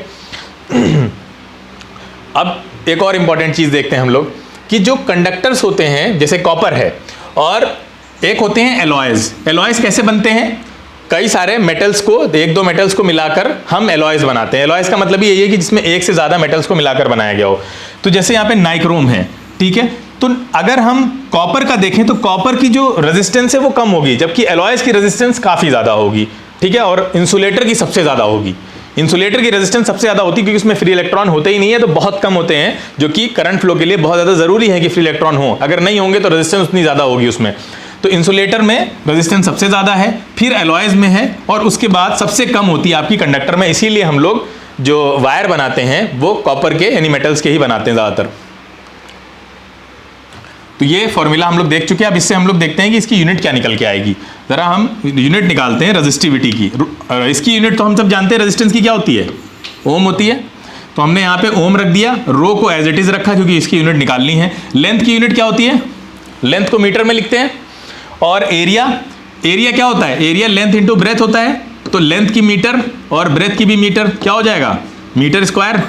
अब एक और इंपॉर्टेंट चीज देखते हैं हम लोग कि जो कंडक्टर्स होते हैं, जैसे कॉपर है, और एक होते हैं एलॉयज। एलॉयज कैसे बनते हैं? कई सारे मेटल्स को, एक दो मेटल्स को मिलाकर हम एलॉयज बनाते हैं। एलॉयज का मतलब यही है कि जिसमें एक से ज्यादा मेटल्स को मिलाकर बनाया गया हो। तो जैसे यहाँ पे नाइक्रोम है, ठीक है, तो अगर हम कॉपर का देखें तो कॉपर की जो रेजिस्टेंस है वो कम होगी, जबकि एलॉयज की रेजिस्टेंस काफी ज्यादा होगी। ठीक है, और इंसुलेटर की सबसे ज्यादा होगी। इंसुलेटर की रेजिस्टेंस सबसे ज्यादा होती है क्योंकि उसमें फ्री इलेक्ट्रॉन होते ही नहीं है, तो बहुत कम होते हैं, जो कि करंट फ्लो के लिए बहुत ज्यादा जरूरी है कि फ्री इलेक्ट्रॉन हो। अगर नहीं होंगे तो रेजिस्टेंस उतनी ज्यादा होगी उसमें। तो इंसुलेटर में रेजिस्टेंस सबसे ज्यादा है, फिर एलॉयज में है, और उसके बाद सबसे कम होती है आपकी कंडक्टर में। इसीलिए हम लोग जो वायर बनाते हैं वो कॉपर के यानी मेटल्स के ही बनाते हैं ज्यादातर। तो ये फॉर्मूला हम लोग देख चुके हैं। अब इससे हम लोग देखते हैं कि इसकी यूनिट क्या निकल के आएगी। जरा हम यूनिट निकालते हैं रेजिस्टिविटी की। इसकी यूनिट तो हम सब जानते हैं, रेजिस्टेंस की क्या होती है? ओम होती है। तो हमने यहाँ पे ओम रख दिया, रो को एज इट इज रखा क्योंकि इसकी यूनिट निकालनी है। लेंथ की यूनिट क्या होती है? लेंथ को मीटर में लिखते हैं। और एरिया, एरिया क्या होता है? एरिया लेंथ इंटू ब्रेथ होता है। तो लेंथ की मीटर और ब्रेथ की भी मीटर, क्या हो जाएगा? Metre square.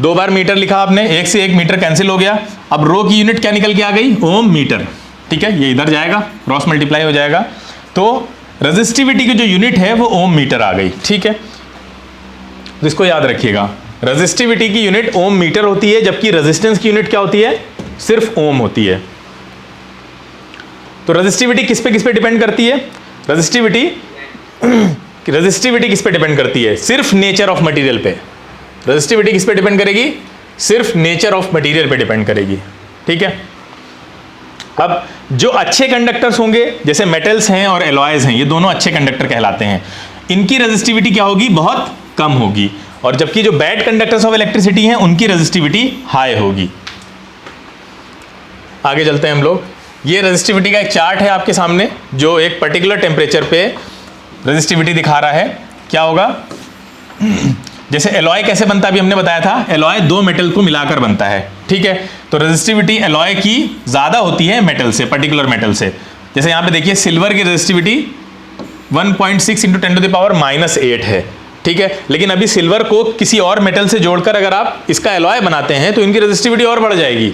दो बार मीटर लिखा आपने, एक से एक मीटर कैंसिल हो गया। अब रो की यूनिट क्या निकल के आ गई? ओम मीटर। ठीक है, ये इधर जाएगा, क्रॉस मल्टीप्लाई हो जाएगा। तो रेजिस्टिविटी की जो यूनिट है वो ओम मीटर आ गई। ठीक है, तो इसको याद रखिएगा, रेजिस्टिविटी की यूनिट ओम मीटर होती है, जबकि रेजिस्टेंस की यूनिट क्या होती है? सिर्फ ओम होती है। तो रेजिस्टिविटी किस पे डिपेंड करती है? रेजिस्टिविटी किस पे डिपेंड करती है? सिर्फ नेचर ऑफ मटेरियल पे। रेजिस्टिविटी किस पे डिपेंड करेगी? सिर्फ नेचर ऑफ मटेरियल पे डिपेंड करेगी। ठीक है, अब जो अच्छे कंडक्टर्स होंगे जैसे मेटल्स हैं और एलॉयज हैं, ये दोनों अच्छे कंडक्टर कहलाते हैं, इनकी रेजिस्टिविटी क्या होगी, बहुत कम होगी, और जबकि जो बैड कंडक्टर्स ऑफ इलेक्ट्रिसिटी हैं उनकी रेजिस्टिविटी हाई होगी। आगे चलते हैं हम लोग। ये रेजिस्टिविटी का एक चार्ट है आपके सामने जो एक पर्टिकुलर टेम्परेचर पे रेजिस्टिविटी दिखा रहा है। क्या होगा, जैसे एलॉय कैसे बनता है अभी हमने बताया था, एलॉय दो मेटल को मिलाकर बनता है, ठीक है। तो रेजिस्टिविटी एलॉय की ज़्यादा होती है मेटल से, पर्टिकुलर मेटल से। जैसे यहाँ पे देखिए सिल्वर की रेजिस्टिविटी 1.6 × 10⁻⁸ है, ठीक है। लेकिन अभी सिल्वर को किसी और मेटल से जोड़कर अगर आप इसका एलॉय बनाते हैं तो इनकी रेजिस्टिविटी और बढ़ जाएगी,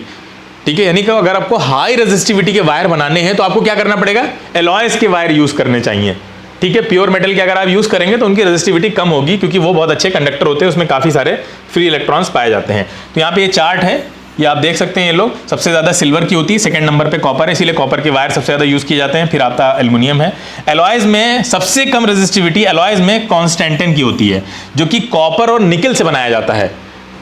ठीक है। यानी कि अगर आपको हाई रेजिस्टिविटी के वायर बनाने हैं तो आपको क्या करना पड़ेगा, एलॉयज के वायर यूज करने चाहिए, ठीक है। प्योर मेटल के अगर आप यूज करेंगे तो उनकी रेजिस्टिविटी कम होगी क्योंकि वो बहुत अच्छे कंडक्टर होते हैं, उसमें काफी सारे फ्री इलेक्ट्रॉन्स पाए जाते हैं। तो यहाँ पे ये चार्ट है, ये आप देख सकते हैं। ये लोग सबसे ज्यादा सिल्वर की होती है, सेकंड नंबर पे कॉपर है, इसीलिए कॉपर के वायर सबसे ज्यादा यूज किए जाते हैं, फिर आता एल्युमिनियम है। एलॉयज में सबसे कम रेजिस्टिविटी एलॉयज में कॉन्स्टेंटेन की होती है, जो कि कॉपर और निकल से बनाया जाता है।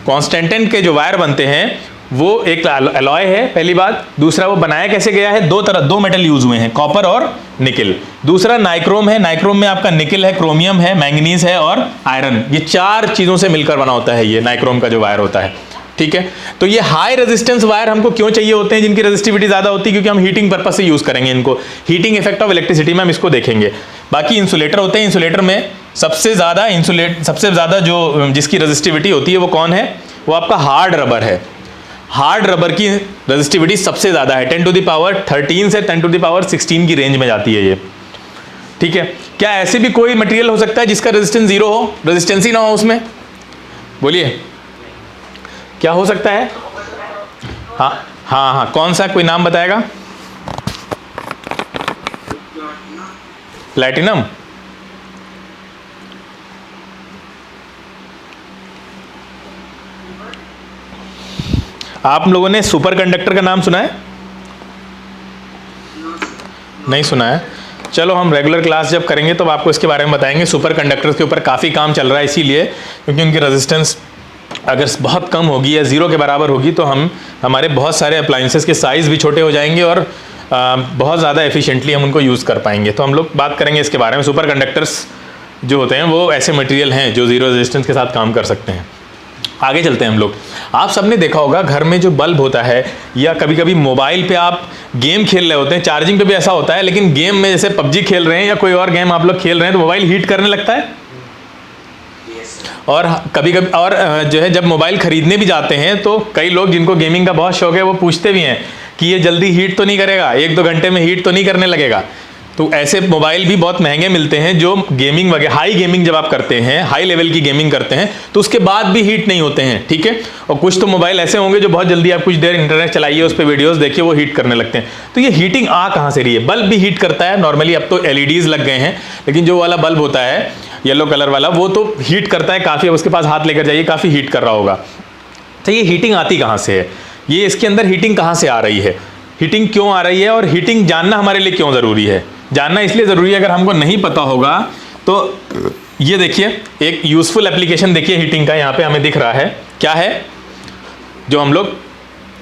कॉन्स्टेंटेन के जो वायर बनते हैं वो एक एलॉय है, पहली बात। दूसरा वो बनाया कैसे गया है, दो मेटल यूज हुए हैं, कॉपर और निकल। दूसरा नाइक्रोम है, नाइक्रोम में आपका निकल है, क्रोमियम है, मैंगनीज है और आयरन, ये चार चीजों से मिलकर बना होता है ये नाइक्रोम का जो वायर होता है, ठीक है। तो ये हाई रेजिस्टेंस वायर हमको क्यों चाहिए होते हैं, जिनकी रेजिस्टिविटी ज्यादा होती है, क्योंकि हम हीटिंग पर्पस से यूज करेंगे इनको, हीटिंग इफेक्ट ऑफ इलेक्ट्रिसिटी में हम इसको देखेंगे। बाकी इंसुलेटर होते हैं, इंसुलेटर में सबसे ज्यादा जो जिसकी रेजिस्टिविटी होती है वो कौन है, वो आपका हार्ड रबर है। हार्ड रबर की रेजिस्टिविटी सबसे ज्यादा है, 10⁻13 से 10⁻16 की रेंज में जाती है ये, ठीक है। क्या ऐसे भी कोई मटेरियल हो सकता है जिसका रेजिस्टेंस जीरो हो, रेजिस्टेंस ही ना हो उसमें, बोलिए क्या हो सकता है? हाँ, कौन सा, कोई नाम बताएगा? प्लैटिनम। आप लोगों ने सुपर कंडक्टर का नाम सुना है? नहीं सुना है? चलो हम रेगुलर क्लास जब करेंगे तो आपको इसके बारे में बताएंगे। सुपर कंडक्टर्स के ऊपर काफ़ी काम चल रहा है, इसीलिए क्योंकि उनकी रेजिस्टेंस अगर बहुत कम होगी या ज़ीरो के बराबर होगी तो हमारे बहुत सारे अप्लायंसेस के साइज़ भी छोटे हो जाएंगे और बहुत ज़्यादा एफिशिएंटली हम उनको यूज़ कर पाएंगे। तो हम लोग बात करेंगे इसके बारे में। सुपर कंडक्टर्स जो होते हैं वो ऐसे मटेरियल हैं जो ज़ीरो रेजिस्टेंस के साथ काम कर सकते हैं। आगे चलते हैं हम लोग। आप सबने देखा होगा घर में जो बल्ब होता है, या कभी कभी मोबाइल पे आप गेम खेल रहे होते हैं, चार्जिंग पे भी ऐसा होता है, लेकिन गेम में जैसे पबजी खेल रहे हैं या कोई और गेम आप लोग खेल रहे हैं तो मोबाइल हीट करने लगता है। और कभी कभी और जो है जब मोबाइल खरीदने भी जाते हैं तो कई लोग जिनको गेमिंग का बहुत शौक है वो पूछते भी हैं कि ये जल्दी हीट तो नहीं करेगा, 1-2 घंटे में हीट तो नहीं करने लगेगा। तो ऐसे मोबाइल भी बहुत महंगे मिलते हैं जो गेमिंग वगैरह, हाई गेमिंग जब आप करते हैं, हाई लेवल की गेमिंग करते हैं तो उसके बाद भी हीट नहीं होते हैं, ठीक है। और कुछ तो मोबाइल ऐसे होंगे जो बहुत जल्दी आप कुछ देर इंटरनेट चलाइए, उस पर वीडियोस देखिए, वो हीट करने लगते हैं। तो ये हीटिंग आ कहाँ से रही है? बल्ब भी हीट करता है नॉर्मली, अब तो एलईडीज लग गए हैं, लेकिन जो वाला बल्ब होता है येलो कलर वाला वो तो हीट करता है काफ़ी। अब उसके पास हाथ लेकर जाइए, काफ़ी हीट कर रहा होगा। तो ये हीटिंग आती कहाँ से है, ये इसके अंदर हीटिंग कहाँ से आ रही है, हीटिंग क्यों आ रही है, और हीटिंग जानना हमारे लिए क्यों ज़रूरी है? जानना इसलिए ज़रूरी है, अगर हमको नहीं पता होगा तो ये देखिए एक यूज़फुल एप्लीकेशन देखिए हीटिंग का, यहाँ पे हमें दिख रहा है। क्या है? जो हम लोग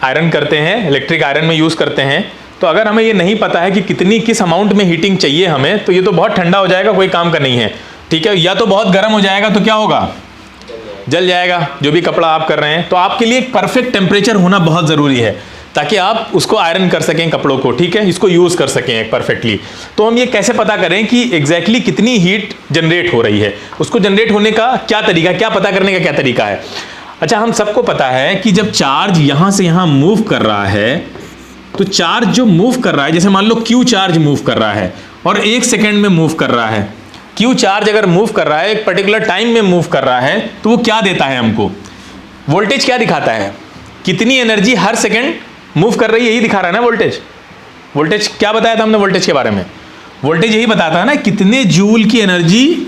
आयरन करते हैं, इलेक्ट्रिक आयरन में यूज़ करते हैं, तो अगर हमें ये नहीं पता है कि किस अमाउंट में हीटिंग चाहिए हमें, तो ये तो बहुत ठंडा हो जाएगा, कोई काम का नहीं है, ठीक है। या तो बहुत गर्म हो जाएगा तो क्या होगा, जल जाएगा जो भी कपड़ा आप कर रहे हैं। तो आपके लिए एक परफेक्ट टेम्परेचर होना बहुत ज़रूरी है ताकि आप उसको आयरन कर सकें कपड़ों को, ठीक है, इसको यूज़ कर सकें परफेक्टली। तो हम ये कैसे पता करें कि एग्जैक्टली कितनी हीट जनरेट हो रही है, उसको जनरेट होने का क्या तरीका, क्या पता करने का क्या तरीका है? अच्छा, हम सबको पता है कि जब चार्ज यहाँ से यहाँ मूव कर रहा है तो चार्ज जो मूव कर रहा है, जैसे मान लो क्यू चार्ज मूव कर रहा है और 1 सेकेंड में मूव कर रहा है। क्यू चार्ज अगर मूव कर रहा है, एक पर्टिकुलर टाइम में मूव कर रहा है, तो वो क्या देता है हमको? वोल्टेज क्या दिखाता है, कितनी एनर्जी हर सेकेंड मूव कर रही है, यही दिखा रहा है ना वोल्टेज। वोल्टेज क्या बताया था हमने वोल्टेज के बारे में? वोल्टेज यही बताता है ना कितने जूल की एनर्जी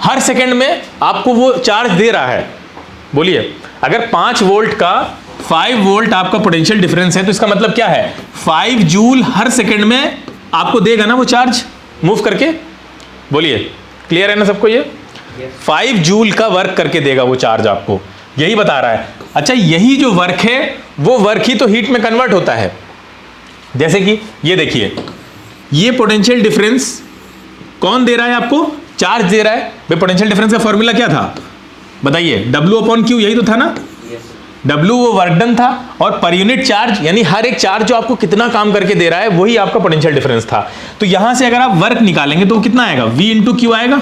हर सेकेंड में आपको वो चार्ज दे रहा है। बोलिए, अगर 5 वोल्ट का 5 वोल्ट आपका पोटेंशियल डिफरेंस है तो इसका मतलब क्या है, 5 जूल हर सेकेंड में आपको देगा ना वो चार्ज मूव करके। बोलिए, क्लियर है ना सबको? ये 5 जूल का वर्क करके देगा वो चार्ज आपको, यही बता रहा है। अच्छा, यही जो वर्क है वो वर्क ही तो हीट में कन्वर्ट होता है। जैसे कि ये देखिए, ये पोटेंशियल डिफरेंस कौन दे रहा है आपको? चार्ज दे रहा है। भाई पोटेंशियल डिफरेंस का फॉर्मूला क्या था बताइए? W/Q, यही तो था ना? W वो वर्क डन था, और पर यूनिट चार्ज यानी हर एक चार्ज जो आपको कितना काम करके दे रहा है वही आपका पोटेंशियल डिफरेंस था। तो यहां से अगर आप वर्क निकालेंगे तो कितना आएगा? V/Q आएगा।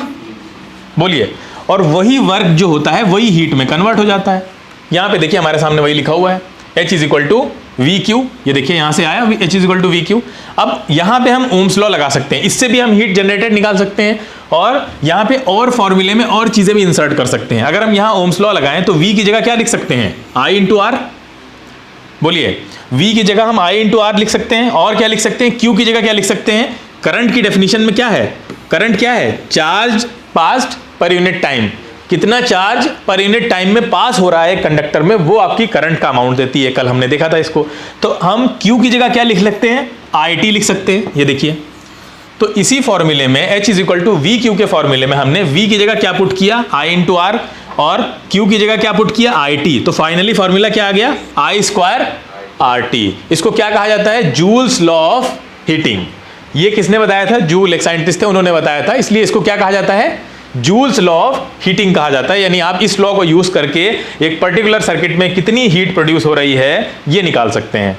बोलिए, और वही वर्क जो होता है वही हीट में कन्वर्ट हो जाता है। यहां पे देखिए हमारे सामने वही लिखा हुआ है, H = VQ। ये देखिए यहां से आया H = VQ। अब यहां पे हम ओम्स लॉ लगा सकते हैं, इससे भी हम हीट जनरेटेड निकाल सकते हैं, और यहां पे और फॉर्मूले में और चीजें भी इंसर्ट कर सकते हैं। अगर हम यहां ओम्स लॉ लगाएं तो V की जगह क्या लिख सकते हैं? I × R। बोलिए, V की जगह हम I × R लिख सकते हैं, और क्या लिख सकते हैं? Q की जगह क्या लिख सकते हैं? करंट की डेफिनेशन में क्या है? करंट क्या है? Charge passed per unit time. कितना चार्ज पर यूनिट टाइम में पास हो रहा है कंडक्टर में, वो आपकी करंट का अमाउंट देती है। कल हमने देखा था इसको। तो हम Q की जगह क्या लिख सकते हैं? IT लिख सकते हैं। ये देखिए, तो इसी फॉर्मूले में H = VQ के फॉर्मूले में हमने V की जगह क्या पुट किया? I × R, और Q की जगह क्या पुट किया? IT। तो फाइनली फॉर्मूला क्या आ गया? I² RT। इसको क्या कहा जाता है? Joules law of heating. ये किसने बताया था? जूल, एक साइंटिस्ट थे, उन्होंने बताया था, इसलिए इसको क्या कहा जाता है? जूल्स लॉ ऑफ हीटिंग कहा जाता है। यानी आप इस लॉ को यूज करके एक पर्टिकुलर सर्किट में कितनी हीट प्रोड्यूस हो रही है ये निकाल सकते हैं।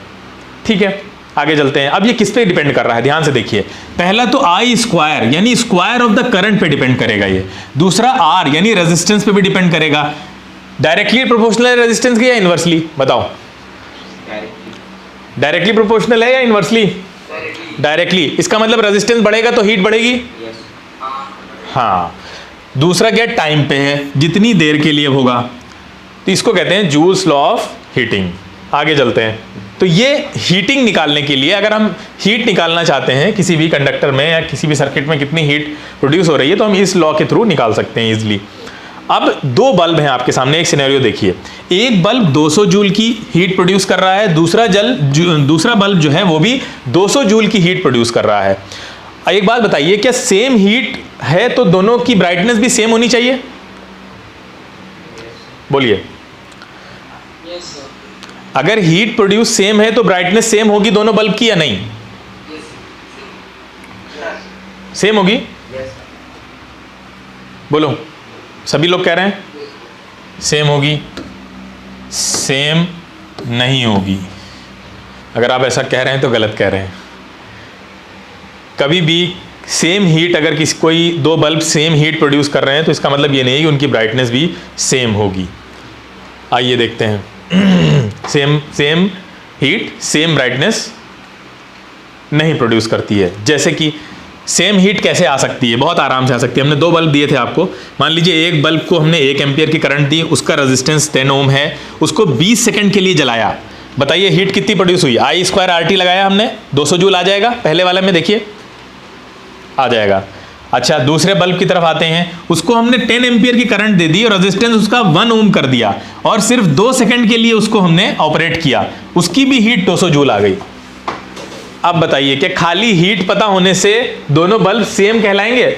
ठीक है, आगे चलते हैं। अब ये किस पे डिपेंड कर रहा है? ध्यान से देखिए, पहला तो I² यानी स्क्वायर ऑफ द करंट पे डिपेंड करेगा ये। दूसरा R यानी रेजिस्टेंस पे भी डिपेंड करेगा। डायरेक्टली प्रोपोर्शनल रेजिस्टेंस की या इनवर्सली? बताओ, डायरेक्टली प्रोपोर्शनल है या इनवर्सली? डायरेक्टली। इसका मतलब रेजिस्टेंस बढ़ेगा तो हीट बढ़ेगी। हाँ। दूसरा क्या? टाइम पे है, जितनी देर के लिए होगा। तो इसको कहते हैं जूल्स लॉ ऑफ हीटिंग। आगे चलते हैं। तो ये हीटिंग निकालने के लिए, अगर हम हीट निकालना चाहते हैं किसी भी कंडक्टर में या किसी भी सर्किट में कितनी हीट प्रोड्यूस हो रही है, तो हम इस लॉ के थ्रू निकाल सकते हैं इजीली। अब दो बल्ब हैं आपके सामने, एक सिनेरियो देखिए। एक बल्ब 200 जूल की हीट प्रोड्यूस कर रहा है, दूसरा बल्ब जो है वो भी 200 जूल की हीट प्रोड्यूस कर रहा है। एक बात बताइए, क्या सेम हीट है तो दोनों की ब्राइटनेस भी सेम होनी चाहिए? बोलिए, अगर हीट प्रोड्यूस सेम है तो ब्राइटनेस सेम होगी दोनों बल्ब की या नहीं? सेम होगी? बोलो, सभी लोग कह रहे हैं सेम होगी। सेम नहीं होगी। अगर आप ऐसा कह रहे हैं तो गलत कह रहे हैं। कभी भी सेम हीट, अगर कोई दो बल्ब सेम हीट प्रोड्यूस कर रहे हैं तो इसका मतलब ये नहीं है कि उनकी ब्राइटनेस भी सेम होगी। आइए देखते हैं। सेम हीट सेम ब्राइटनेस नहीं प्रोड्यूस करती है। जैसे कि सेम हीट कैसे आ सकती है? बहुत आराम से आ सकती है। हमने दो बल्ब दिए थे आपको, मान लीजिए एक बल्ब को हमने 1 एम्पियर की करंट दी, उसका रेजिस्टेंस 10 ओम है, उसको 20 सेकंड के लिए जलाया। बताइए हीट कितनी प्रोड्यूस हुई? I² RT लगाया हमने, 200 जूल आ जाएगा। पहले वाले में देखिए आ जाएगा। अच्छा, दूसरे बल्ब की तरफ आते हैं, उसको हमने 10 एम्पियर की करंट दे दी और रेजिस्टेंस उसका 1 ओम कर दिया, और सिर्फ 2 सेकंड के लिए उसको हमने ऑपरेट किया, उसकी भी हीट 200 जूल आ गई। अब बताइए, क्या खाली हीट पता होने से दोनों बल्ब सेम कहलाएंगे?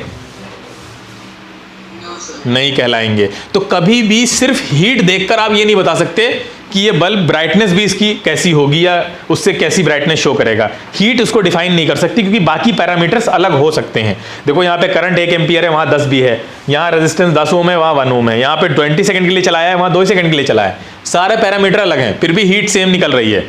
नहीं कहलाएंगे। तो कभी भी सिर्फ हीट देखकर आप ये नहीं बता सकते कि ये बल्ब ब्राइटनेस भी इसकी कैसी होगी या उससे कैसी ब्राइटनेस शो करेगा। हीट उसको डिफाइन नहीं कर सकती, क्योंकि बाकी पैरामीटर्स अलग हो सकते हैं। देखो यहाँ पे करंट 1 एम्पियर है, वहाँ 10 भी है, यहाँ रेजिस्टेंस 10 ओम है, वहाँ 1 ओम है, यहाँ पे 20 सेकंड के लिए चलाया है, वहाँ 2 सेकंड के लिए चलाया है। सारे पैरामीटर अलग हैं, फिर भी हीट सेम निकल रही है।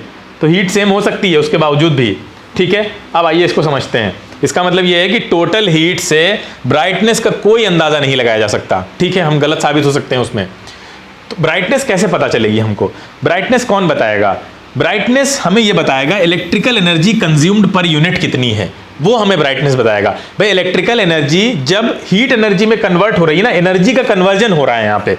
तो हीट सेम हो सकती है उसके बावजूद भी। ठीक है, अब आइए इसको समझते हैं। इसका मतलब यह है कि टोटल हीट से ब्राइटनेस का कोई अंदाजा नहीं लगाया जा सकता। ठीक है, हम गलत साबित हो सकते हैं उसमें। तो ब्राइटनेस कैसे पता चलेगी हमको? ब्राइटनेस कौन बताएगा? ब्राइटनेस हमें यह बताएगा electrical energy consumed per unit कितनी है, वो हमें ब्राइटनेस बताएगा। भाई इलेक्ट्रिकल एनर्जी जब हीट एनर्जी में कन्वर्ट हो रही है ना, एनर्जी का कन्वर्जन हो रहा है यहाँ पे,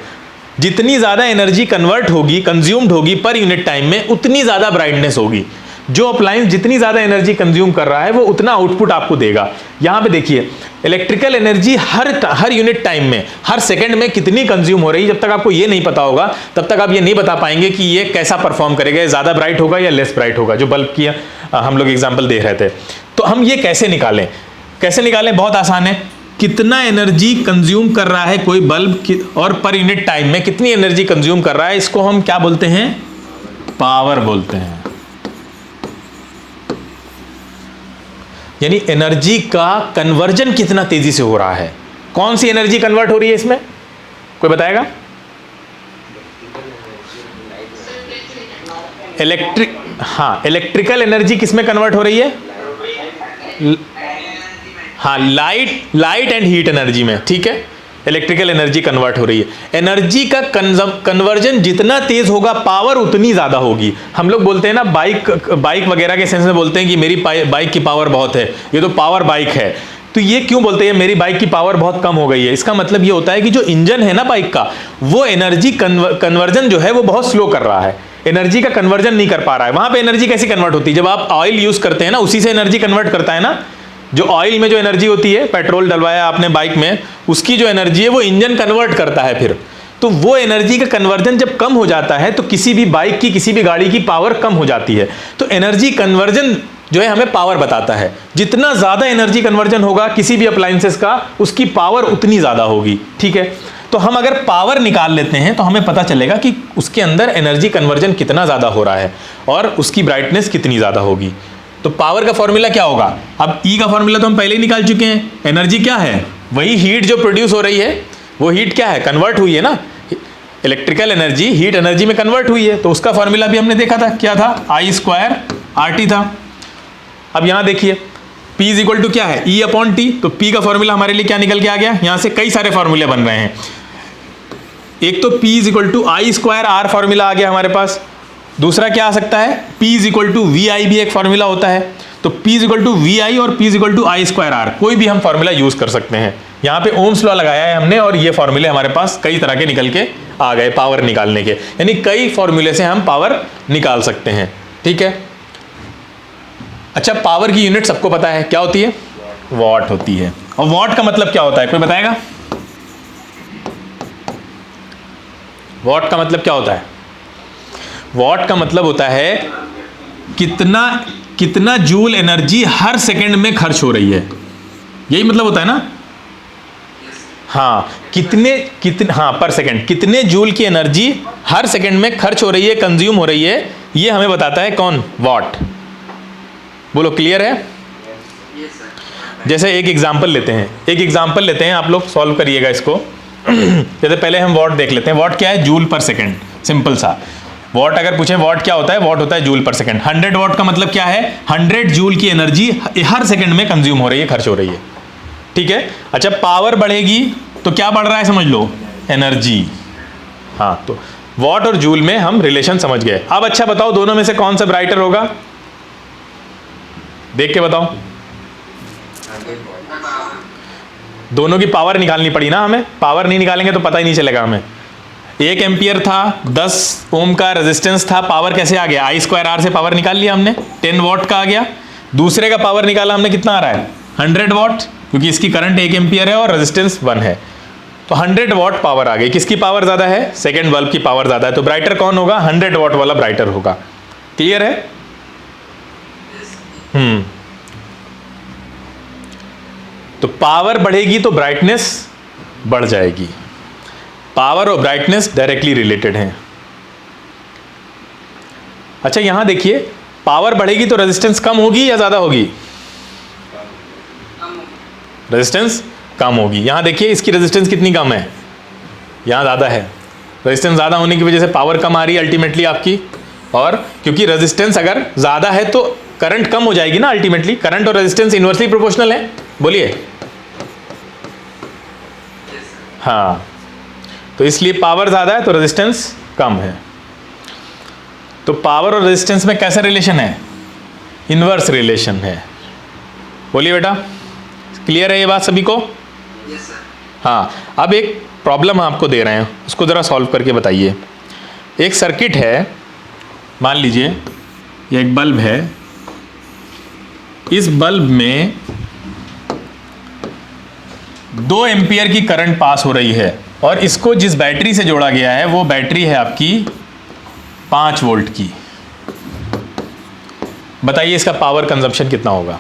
जितनी ज्यादा एनर्जी कन्वर्ट होगी, कंज्यूम्ड होगी पर यूनिट टाइम में, उतनी ज्यादा ब्राइटनेस होगी। जो अप्लायंस जितनी ज्यादा एनर्जी कंज्यूम कर रहा है वो उतना आउटपुट आपको देगा। यहां पे देखिए इलेक्ट्रिकल एनर्जी हर यूनिट टाइम में, हर सेकंड में कितनी कंज्यूम हो रही है। जब तक आपको ये नहीं पता होगा तब तक आप ये नहीं बता पाएंगे कि ये कैसा परफॉर्म करेगा, ज्यादा ब्राइट होगा या लेस ब्राइट होगा। जो बल्ब की हम लोग एग्जाम्पल दे रहे थे, तो हम ये कैसे निकालें? बहुत आसान है। कितना एनर्जी कंज्यूम कर रहा है कोई बल्ब और पर यूनिट टाइम में कितनी एनर्जी कंज्यूम कर रहा है, इसको हम क्या बोलते हैं? पावर बोलते हैं। यानी एनर्जी का कन्वर्जन कितना तेजी से हो रहा है। कौन सी एनर्जी कन्वर्ट हो रही है इसमें, कोई बताएगा? इलेक्ट्रिकल एनर्जी किसमें कन्वर्ट हो रही है? हाँ, लाइट एंड हीट एनर्जी में, ठीक है। इलेक्ट्रिकल एनर्जी कन्वर्ट हो रही है। एनर्जी का कन्वर्जन जितना तेज होगा पावर उतनी ज़्यादा होगी। हम लोग बोलते हैं ना, बाइक वगैरह के सेंस में बोलते हैं कि मेरी बाइक की पावर बहुत है, ये तो पावर बाइक है। तो ये क्यों बोलते हैं मेरी बाइक की पावर बहुत कम हो गई है? इसका मतलब ये होता है कि जो इंजन है ना बाइक का, वो एनर्जी कन्वर्जन जो है वो बहुत स्लो कर रहा है, एनर्जी का कन्वर्जन नहीं कर पा रहा है। वहां पे एनर्जी कैसी कन्वर्ट होती है? जब आप ऑयल यूज करते हैं ना, उसी से एनर्जी कन्वर्ट करता है ना। जो ऑयल में जो एनर्जी होती है, पेट्रोल डलवाया आपने बाइक में, उसकी जो एनर्जी है वो इंजन कन्वर्ट करता है फिर। तो वो एनर्जी का कन्वर्जन जब कम हो जाता है तो किसी भी बाइक की, किसी भी गाड़ी की पावर कम हो जाती है। तो एनर्जी कन्वर्जन जो है हमें पावर बताता है। जितना ज्यादा एनर्जी कन्वर्जन होगा किसी भी अप्लायंसेस का, उसकी पावर उतनी ज्यादा होगी, ठीक है। तो हम अगर पावर निकाल लेते हैं तो हमें पता चलेगा कि उसके अंदर एनर्जी कन्वर्जन कितना ज्यादा हो रहा है और उसकी ब्राइटनेस कितनी ज्यादा होगी। तो पावर का फॉर्मूला क्या होगा? अब ई का फॉर्मूला तो हम पहले ही निकाल चुके हैं। एनर्जी क्या है? वही हीट जो प्रोड्यूस हो रही है, वो हीट क्या है? कन्वर्ट हुई है ना। इलेक्ट्रिकल एनर्जी हीट एनर्जी में कन्वर्ट हुई है, तो उसका फॉर्मूला भी हमने देखा था, क्या था? I² RT था। अब यहां देखिए P इज इक्वल टू क्या है? E upon T। तो P का फॉर्मूला हमारे लिए क्या निकल के आ गया? यहां से कई सारे फॉर्मूले बन रहे हैं। एक तो P is equal to I² R formula आ गया हमारे पास। दूसरा क्या आ सकता है? P is equal to VI भी एक फॉर्मूला होता है। तो P is equal to VI और P is equal to I² R, कोई भी हम फॉर्मूला यूज कर सकते हैं। यहाँ पे ओम्स लॉ लगाया है हमने और ये फॉर्मूले हमारे पास कई तरह के निकल के आ गए पावर निकालने के। यानी कई फॉर्मूले से हम पावर निकाल सकते हैं, ठीक है। अच्छा, पावर की यूनिट सबको पता है, क्या होती है? वॉट होती है। और वॉट का मतलब क्या होता है, कोई बताएगा? वॉट का मतलब क्या होता है? वॉट का मतलब होता है कितना जूल एनर्जी हर सेकंड में खर्च हो रही है, यही मतलब होता है ना। हाँ, पर सेकंड कितने जूल की एनर्जी हर सेकंड में खर्च हो रही है, कंज्यूम हो रही है, ये हमें बताता है कौन? वॉट। बोलो, क्लियर है? जैसे एक एग्जांपल लेते हैं, आप लोग सॉल्व करिएगा इसको। जैसे पहले हम वॉट देख लेते हैं। वॉट क्या है? जूल पर सेकंड, सिंपल सा। वॉट अगर पूछे वॉट क्या होता है, वॉट होता है जूल पर सेकंड। 100 वॉट का मतलब क्या है? 100 जूल की एनर्जी हर सेकंड में कंज्यूम हो रही है, खर्च हो रही है, ठीक है। अच्छा, पावर बढ़ेगी तो क्या बढ़ रहा है, समझ लो, एनर्जी। हाँ, तो वॉट और जूल में हम रिलेशन समझ गए। अब अच्छा बताओ, दोनों में से कौन सा ब्राइटर होगा? देख के बताओ। दोनों की पावर निकालनी पड़ी ना हमें, पावर नहीं निकालेंगे तो पता ही नहीं चलेगा हमें। 1 एम्पियर था, 10 ओम का रेजिस्टेंस था, पावर कैसे आ गया? I² R से पावर निकाल लिया हमने, 10 वॉट का आ गया। दूसरे का पावर निकाला हमने, कितना आ रहा है? 100 वॉट, क्योंकि इसकी करंट 1 एम्पियर है और रेजिस्टेंस 1 है, तो 100 वॉट पावर आ गई। किसकी पावर ज्यादा है? सेकेंड बल्ब की पावर ज्यादा है, तो ब्राइटर कौन होगा? 100 वॉट वाला ब्राइटर होगा। क्लियर है? तो पावर बढ़ेगी तो ब्राइटनेस बढ़ जाएगी। पावर और ब्राइटनेस डायरेक्टली रिलेटेड हैं। अच्छा, यहां देखिए, पावर बढ़ेगी तो रेजिस्टेंस कम होगी या ज्यादा होगी? रेजिस्टेंस कम होगी। यहां देखिए, इसकी रेजिस्टेंस कितनी कम है? यहां ज्यादा है। रेजिस्टेंस ज्यादा होने की वजह से पावर कम आ रही है अल्टीमेटली आपकी। और क्योंकि रेजिस्टेंस अगर ज्यादा है तो करंट कम हो जाएगी ना अल्टीमेटली। करंट और रेजिस्टेंस इनवर्सली प्रोपोर्शनल है, बोलिए। हाँ, तो इसलिए पावर ज्यादा है तो रेजिस्टेंस कम है। तो पावर और रेजिस्टेंस में कैसा रिलेशन है? इनवर्स रिलेशन है। बोलिए बेटा, क्लियर है ये बात सभी को? Yes sir. हाँ, अब एक प्रॉब्लम आपको दे रहे हैं, उसको ज़रा सॉल्व करके बताइए। एक सर्किट है, मान लीजिए ये एक बल्ब है। इस बल्ब में 2 एम्पियर की करंट पास हो रही है और इसको जिस बैटरी से जोड़ा गया है वो बैटरी है आपकी 5 वोल्ट की। बताइए इसका पावर कंजप्शन कितना होगा?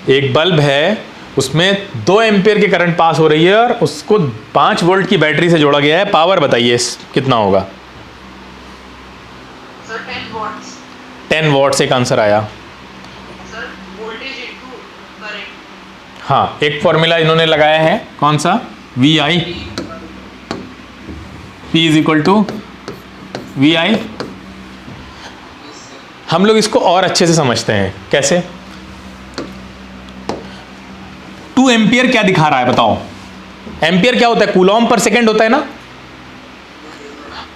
एक बल्ब है, उसमें 2 एम्पियर की करंट पास हो रही है और उसको 5 वोल्ट की बैटरी से जोड़ा गया है। पावर बताइए कितना होगा? Sir 10 watts. 10 वॉट्स एक आंसर आया। Sir voltage into current. हाँ, एक फॉर्मूला इन्होंने लगाया है, कौन सा? V I, P is equal to V I. हम लोग इसको और अच्छे से समझते हैं। कैसे? 2 एम्पियर क्या दिखा रहा है बताओ? एम्पियर क्या होता है? कूलॉम पर सेकेंड होता है ना।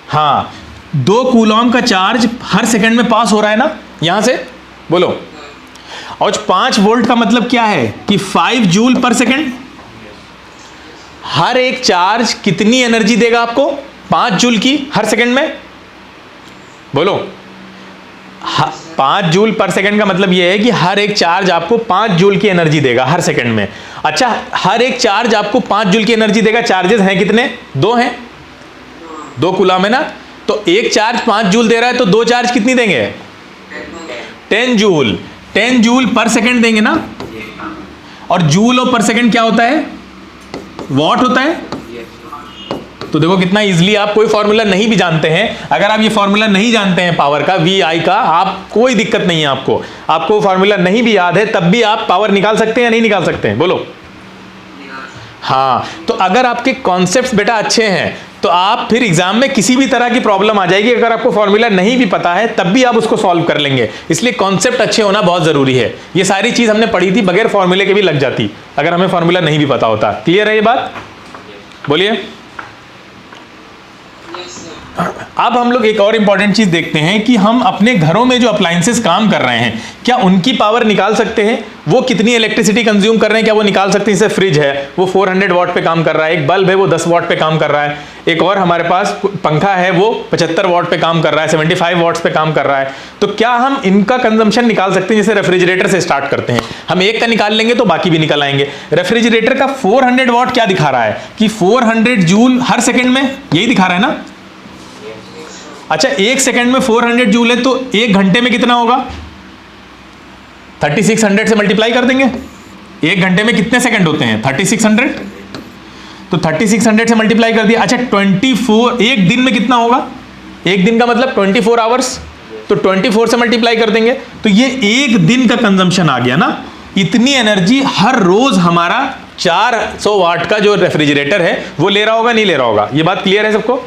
हाँ, 2 कूलॉम का चार्ज हर सेकंड में पास हो रहा है ना, यहां से बोलो। और 5 वोल्ट का मतलब क्या है कि 5 जूल पर सेकंड। हर एक चार्ज कितनी एनर्जी देगा आपको? 5 जूल की हर सेकंड में। बोलो, 5 जूल पर सेकंड का मतलब यह है कि हर एक चार्ज आपको 5 जूल की एनर्जी देगा हर सेकंड में। अच्छा, हर एक चार्ज आपको 5 जूल की एनर्जी देगा। चार्जेस हैं कितने? 2 हैं, 2 कूलम है ना। तो एक चार्ज 5 जूल दे रहा है तो 2 चार्ज कितनी देंगे? 10 जूल। 10 जूल पर सेकंड देंगे ना। और जूल और पर सेकंड क्या होता है? वॉट होता है। तो देखो कितना इजीली, आप कोई फॉर्मूला नहीं भी जानते हैं, अगर आप ये फॉर्मूला नहीं जानते हैं पावर का, वी आई का, आप कोई दिक्कत नहीं है। आपको फॉर्मूला नहीं भी याद है तब भी आप पावर निकाल सकते हैं या नहीं निकाल सकते हैं? बोलो। हाँ, तो अगर आपके कॉन्सेप्ट्स बेटा अच्छे हैं तो आप फिर एग्जाम में किसी भी तरह की प्रॉब्लम आ जाएगी, अगर आपको फॉर्मूला नहीं भी पता है तब भी आप उसको सॉल्व कर लेंगे। इसलिए कॉन्सेप्ट अच्छे होना बहुत जरूरी है। ये सारी चीज हमने पढ़ी थी, बगैर फॉर्मूले के भी लग जाती अगर हमें फॉर्मूला नहीं भी पता होता। क्लियर है ये बात? बोलिए। अब हम लोग एक और इंपॉर्टेंट चीज देखते हैं कि हम अपने घरों में जो अप्लायंसेस काम कर रहे हैं, क्या उनकी पावर निकाल सकते हैं? वो कितनी इलेक्ट्रिसिटी कंज्यूम कर रहे हैं, क्या वो निकाल सकते हैं? जैसे फ्रिज है, वो 400 वॉट पे काम कर रहा है। एक बल्ब है, वो 10 वॉट पे काम कर रहा है। एक और हमारे पास पंखा है, वो 75 वॉट पे काम कर रहा है, 75 वॉट्स पे काम कर रहा है। तो क्या हम इनका कंजम्पशन निकाल सकते हैं? जैसे रेफ्रिजरेटर से स्टार्ट करते हैं, हम एक का निकाल लेंगे तो बाकी भी निकल आएंगे। रेफ्रिजरेटर का 400 वॉट क्या दिखा रहा है कि 400 जूल हर सेकेंड में, यही दिखा रहा है ना। अच्छा, 1 सेकंड में 400 जूल है तो 1 घंटे में कितना होगा? 3600 से मल्टीप्लाई कर देंगे। 1 घंटे में कितने सेकंड होते हैं? 3600। तो 3600 से मल्टीप्लाई कर दिया। अच्छा, 24, एक दिन में कितना होगा? एक दिन का मतलब 24 आवर्स, तो 24 से मल्टीप्लाई कर देंगे। तो ये एक दिन का कंजम्पशन आ गया ना। इतनी एनर्जी हर रोज हमारा 400 वाट का जो रेफ्रिजरेटर है वो ले रहा होगा, नहीं ले रहा होगा? ये बात क्लियर है सबको?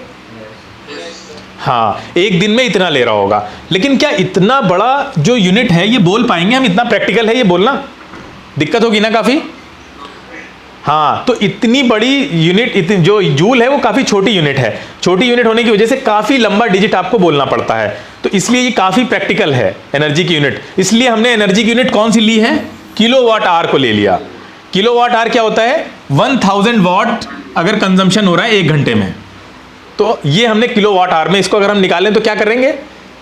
हाँ, एक दिन में इतना ले रहा होगा। लेकिन क्या इतना बड़ा जो यूनिट है ये बोल पाएंगे हम? इतना प्रैक्टिकल है ये बोलना? दिक्कत होगी ना काफी। हाँ, तो इतनी बड़ी यूनिट, जो जूल है वो काफी छोटी यूनिट है। छोटी यूनिट होने की वजह से काफी लंबा डिजिट आपको बोलना पड़ता है, तो इसलिए ये काफी प्रैक्टिकल है एनर्जी की यूनिट। इसलिए हमने एनर्जी की यूनिट कौन सी ली है? किलोवाट आवर को ले लिया। किलोवाट आवर क्या होता है? 1000 वॉट अगर कंजम्पशन हो रहा है 1 घंटे में, तो ये हमने किलोवाट आवर में, इसको अगर हम निकालें तो क्या करेंगे?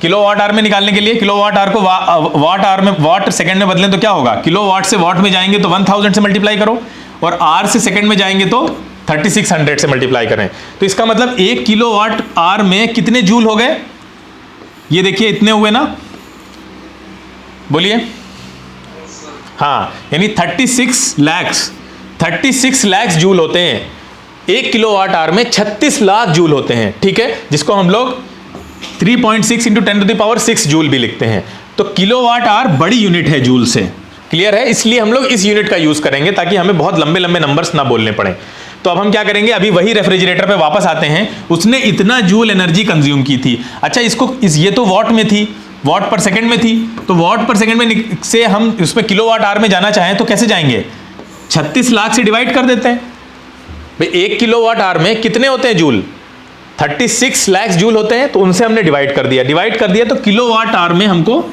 किलोवाट आवर में निकालने के लिए किलोवाट आवर को वाट आवर में, वाट सेकंड में बदलें तो क्या होगा? किलोवाट से वाट में जाएंगे तो 1000 से मल्टीप्लाई करो, और आर से सेकंड में जाएंगे तो 3600 से मल्टीप्लाई करें। तो इसका मतलब 1 किलोवाट आवर में कितने जूल हो गए? ये देखिए इतने हुए ना, बोलिए। हाँ, यानी 36 लाख जूल होते हैं। 1 किलोवाट आवर में 36 लाख जूल होते हैं, ठीक है, जिसको हम लोग 3.6 × 10⁶ जूल भी लिखते हैं। तो किलोवाट आवर बड़ी यूनिट है जूल से। क्लियर है? इसलिए हम लोग इस यूनिट का यूज करेंगे ताकि हमें बहुत लंबे लंबे नंबर्स ना बोलने पड़े। तो अब हम क्या करेंगे? अभी वही रेफ्रिजरेटर पे वापस आते हैं। उसने इतना जूल एनर्जी कंज्यूम की थी। अच्छा, ये तो वॉट में थी, वॉट पर सेकंड में थी, तो वॉट पर सेकंड में से हम उसमें किलोवाट आवर में जाना चाहें तो कैसे जाएंगे? 36 लाख से डिवाइड कर देते हैं भाई। 1 किलोवाट आवर में कितने होते हैं जूल? 36 लाख जूल होते हैं, तो उनसे हमने डिवाइड कर दिया तो किलोवाट आवर में हमको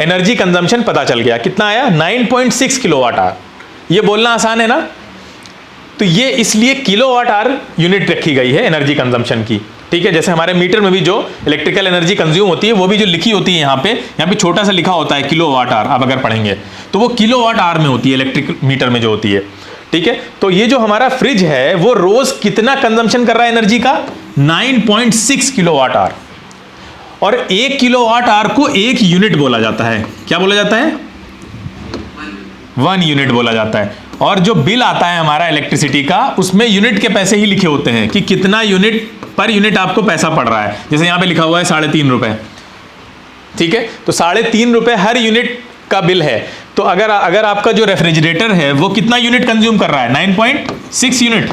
एनर्जी कंजम्पशन पता चल गया। कितना आया? 9.6 किलोवाट आवर। ये बोलना आसान है ना। तो ये इसलिए किलोवाट आवर यूनिट रखी गई है एनर्जी कंजम्पशन की, ठीक है। जैसे हमारे मीटर में भी जो इलेक्ट्रिकल एनर्जी कंज्यूम होती है वो भी जो लिखी होती है यहाँ पे छोटा सा लिखा होता है किलोवाट आवर। आप अगर पढ़ेंगे तो वो किलोवाट आवर में होती है, इलेक्ट्रिक मीटर में जो होती है, ठीक है। तो ये जो हमारा फ्रिज है वो रोज कितना कंजम्पशन कर रहा है एनर्जी का? 9.6 किलोवाट आवर। और 1 किलोवाट आवर को 1 यूनिट बोला जाता है। क्या बोला जाता है? 1 यूनिट बोला जाता है। और जो बिल आता है हमारा इलेक्ट्रिसिटी का, उसमें यूनिट के पैसे ही लिखे होते हैं कि कितना यूनिट पर यूनिट आपको पैसा पड़ रहा है। जैसे यहाँ पे लिखा हुआ है 3.5 रुपए, ठीक है, तो 3.5 रुपए हर यूनिट का बिल है। तो अगर आपका जो रेफ्रिजरेटर है वो कितना यूनिट कंज्यूम कर रहा है, 9.6 यूनिट,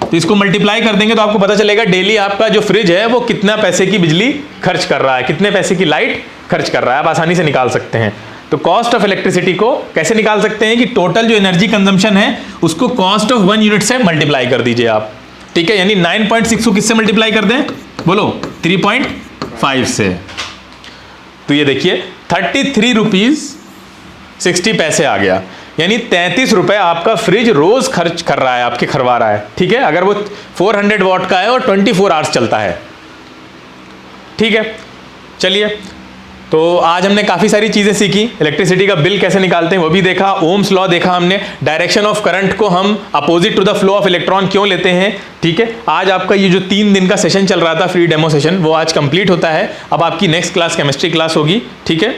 तो इसको मल्टीप्लाई कर देंगे तो आपको पता चलेगा डेली आपका जो फ्रिज है वो कितना पैसे की बिजली खर्च कर रहा है, कितने पैसे की लाइट खर्च कर रहा है। आप आसानी से निकाल सकते हैं। तो कॉस्ट ऑफ इलेक्ट्रिसिटी को कैसे निकाल सकते हैं कि टोटल जो एनर्जी कंजम्पशन है उसको कॉस्ट ऑफ 1 यूनिट से मल्टीप्लाई कर दीजिए आप, ठीक है। यानी 9.6 को किससे मल्टीप्लाई कर दें, बोलो 3.5 से। तो ये देखिए 33 रुपीज 60 पैसे आ गया, यानी 33 रुपए आपका फ्रिज रोज खर्च कर रहा है, आपके खरवा रहा है, ठीक है। अगर वो 400 वॉट का है और 24 आवर्स चलता है, ठीक है। चलिए, तो आज हमने काफ़ी सारी चीज़ें सीखी। इलेक्ट्रिसिटी का बिल कैसे निकालते हैं वो भी देखा, ओम्स लॉ देखा हमने, डायरेक्शन ऑफ करंट को हम opposite to the flow of electron क्यों लेते हैं, ठीक है। आज आपका ये जो 3 दिन का सेशन चल रहा था, फ्री डेमो सेशन, वो आज कंप्लीट होता है। अब आपकी नेक्स्ट क्लास केमिस्ट्री क्लास होगी, ठीक है।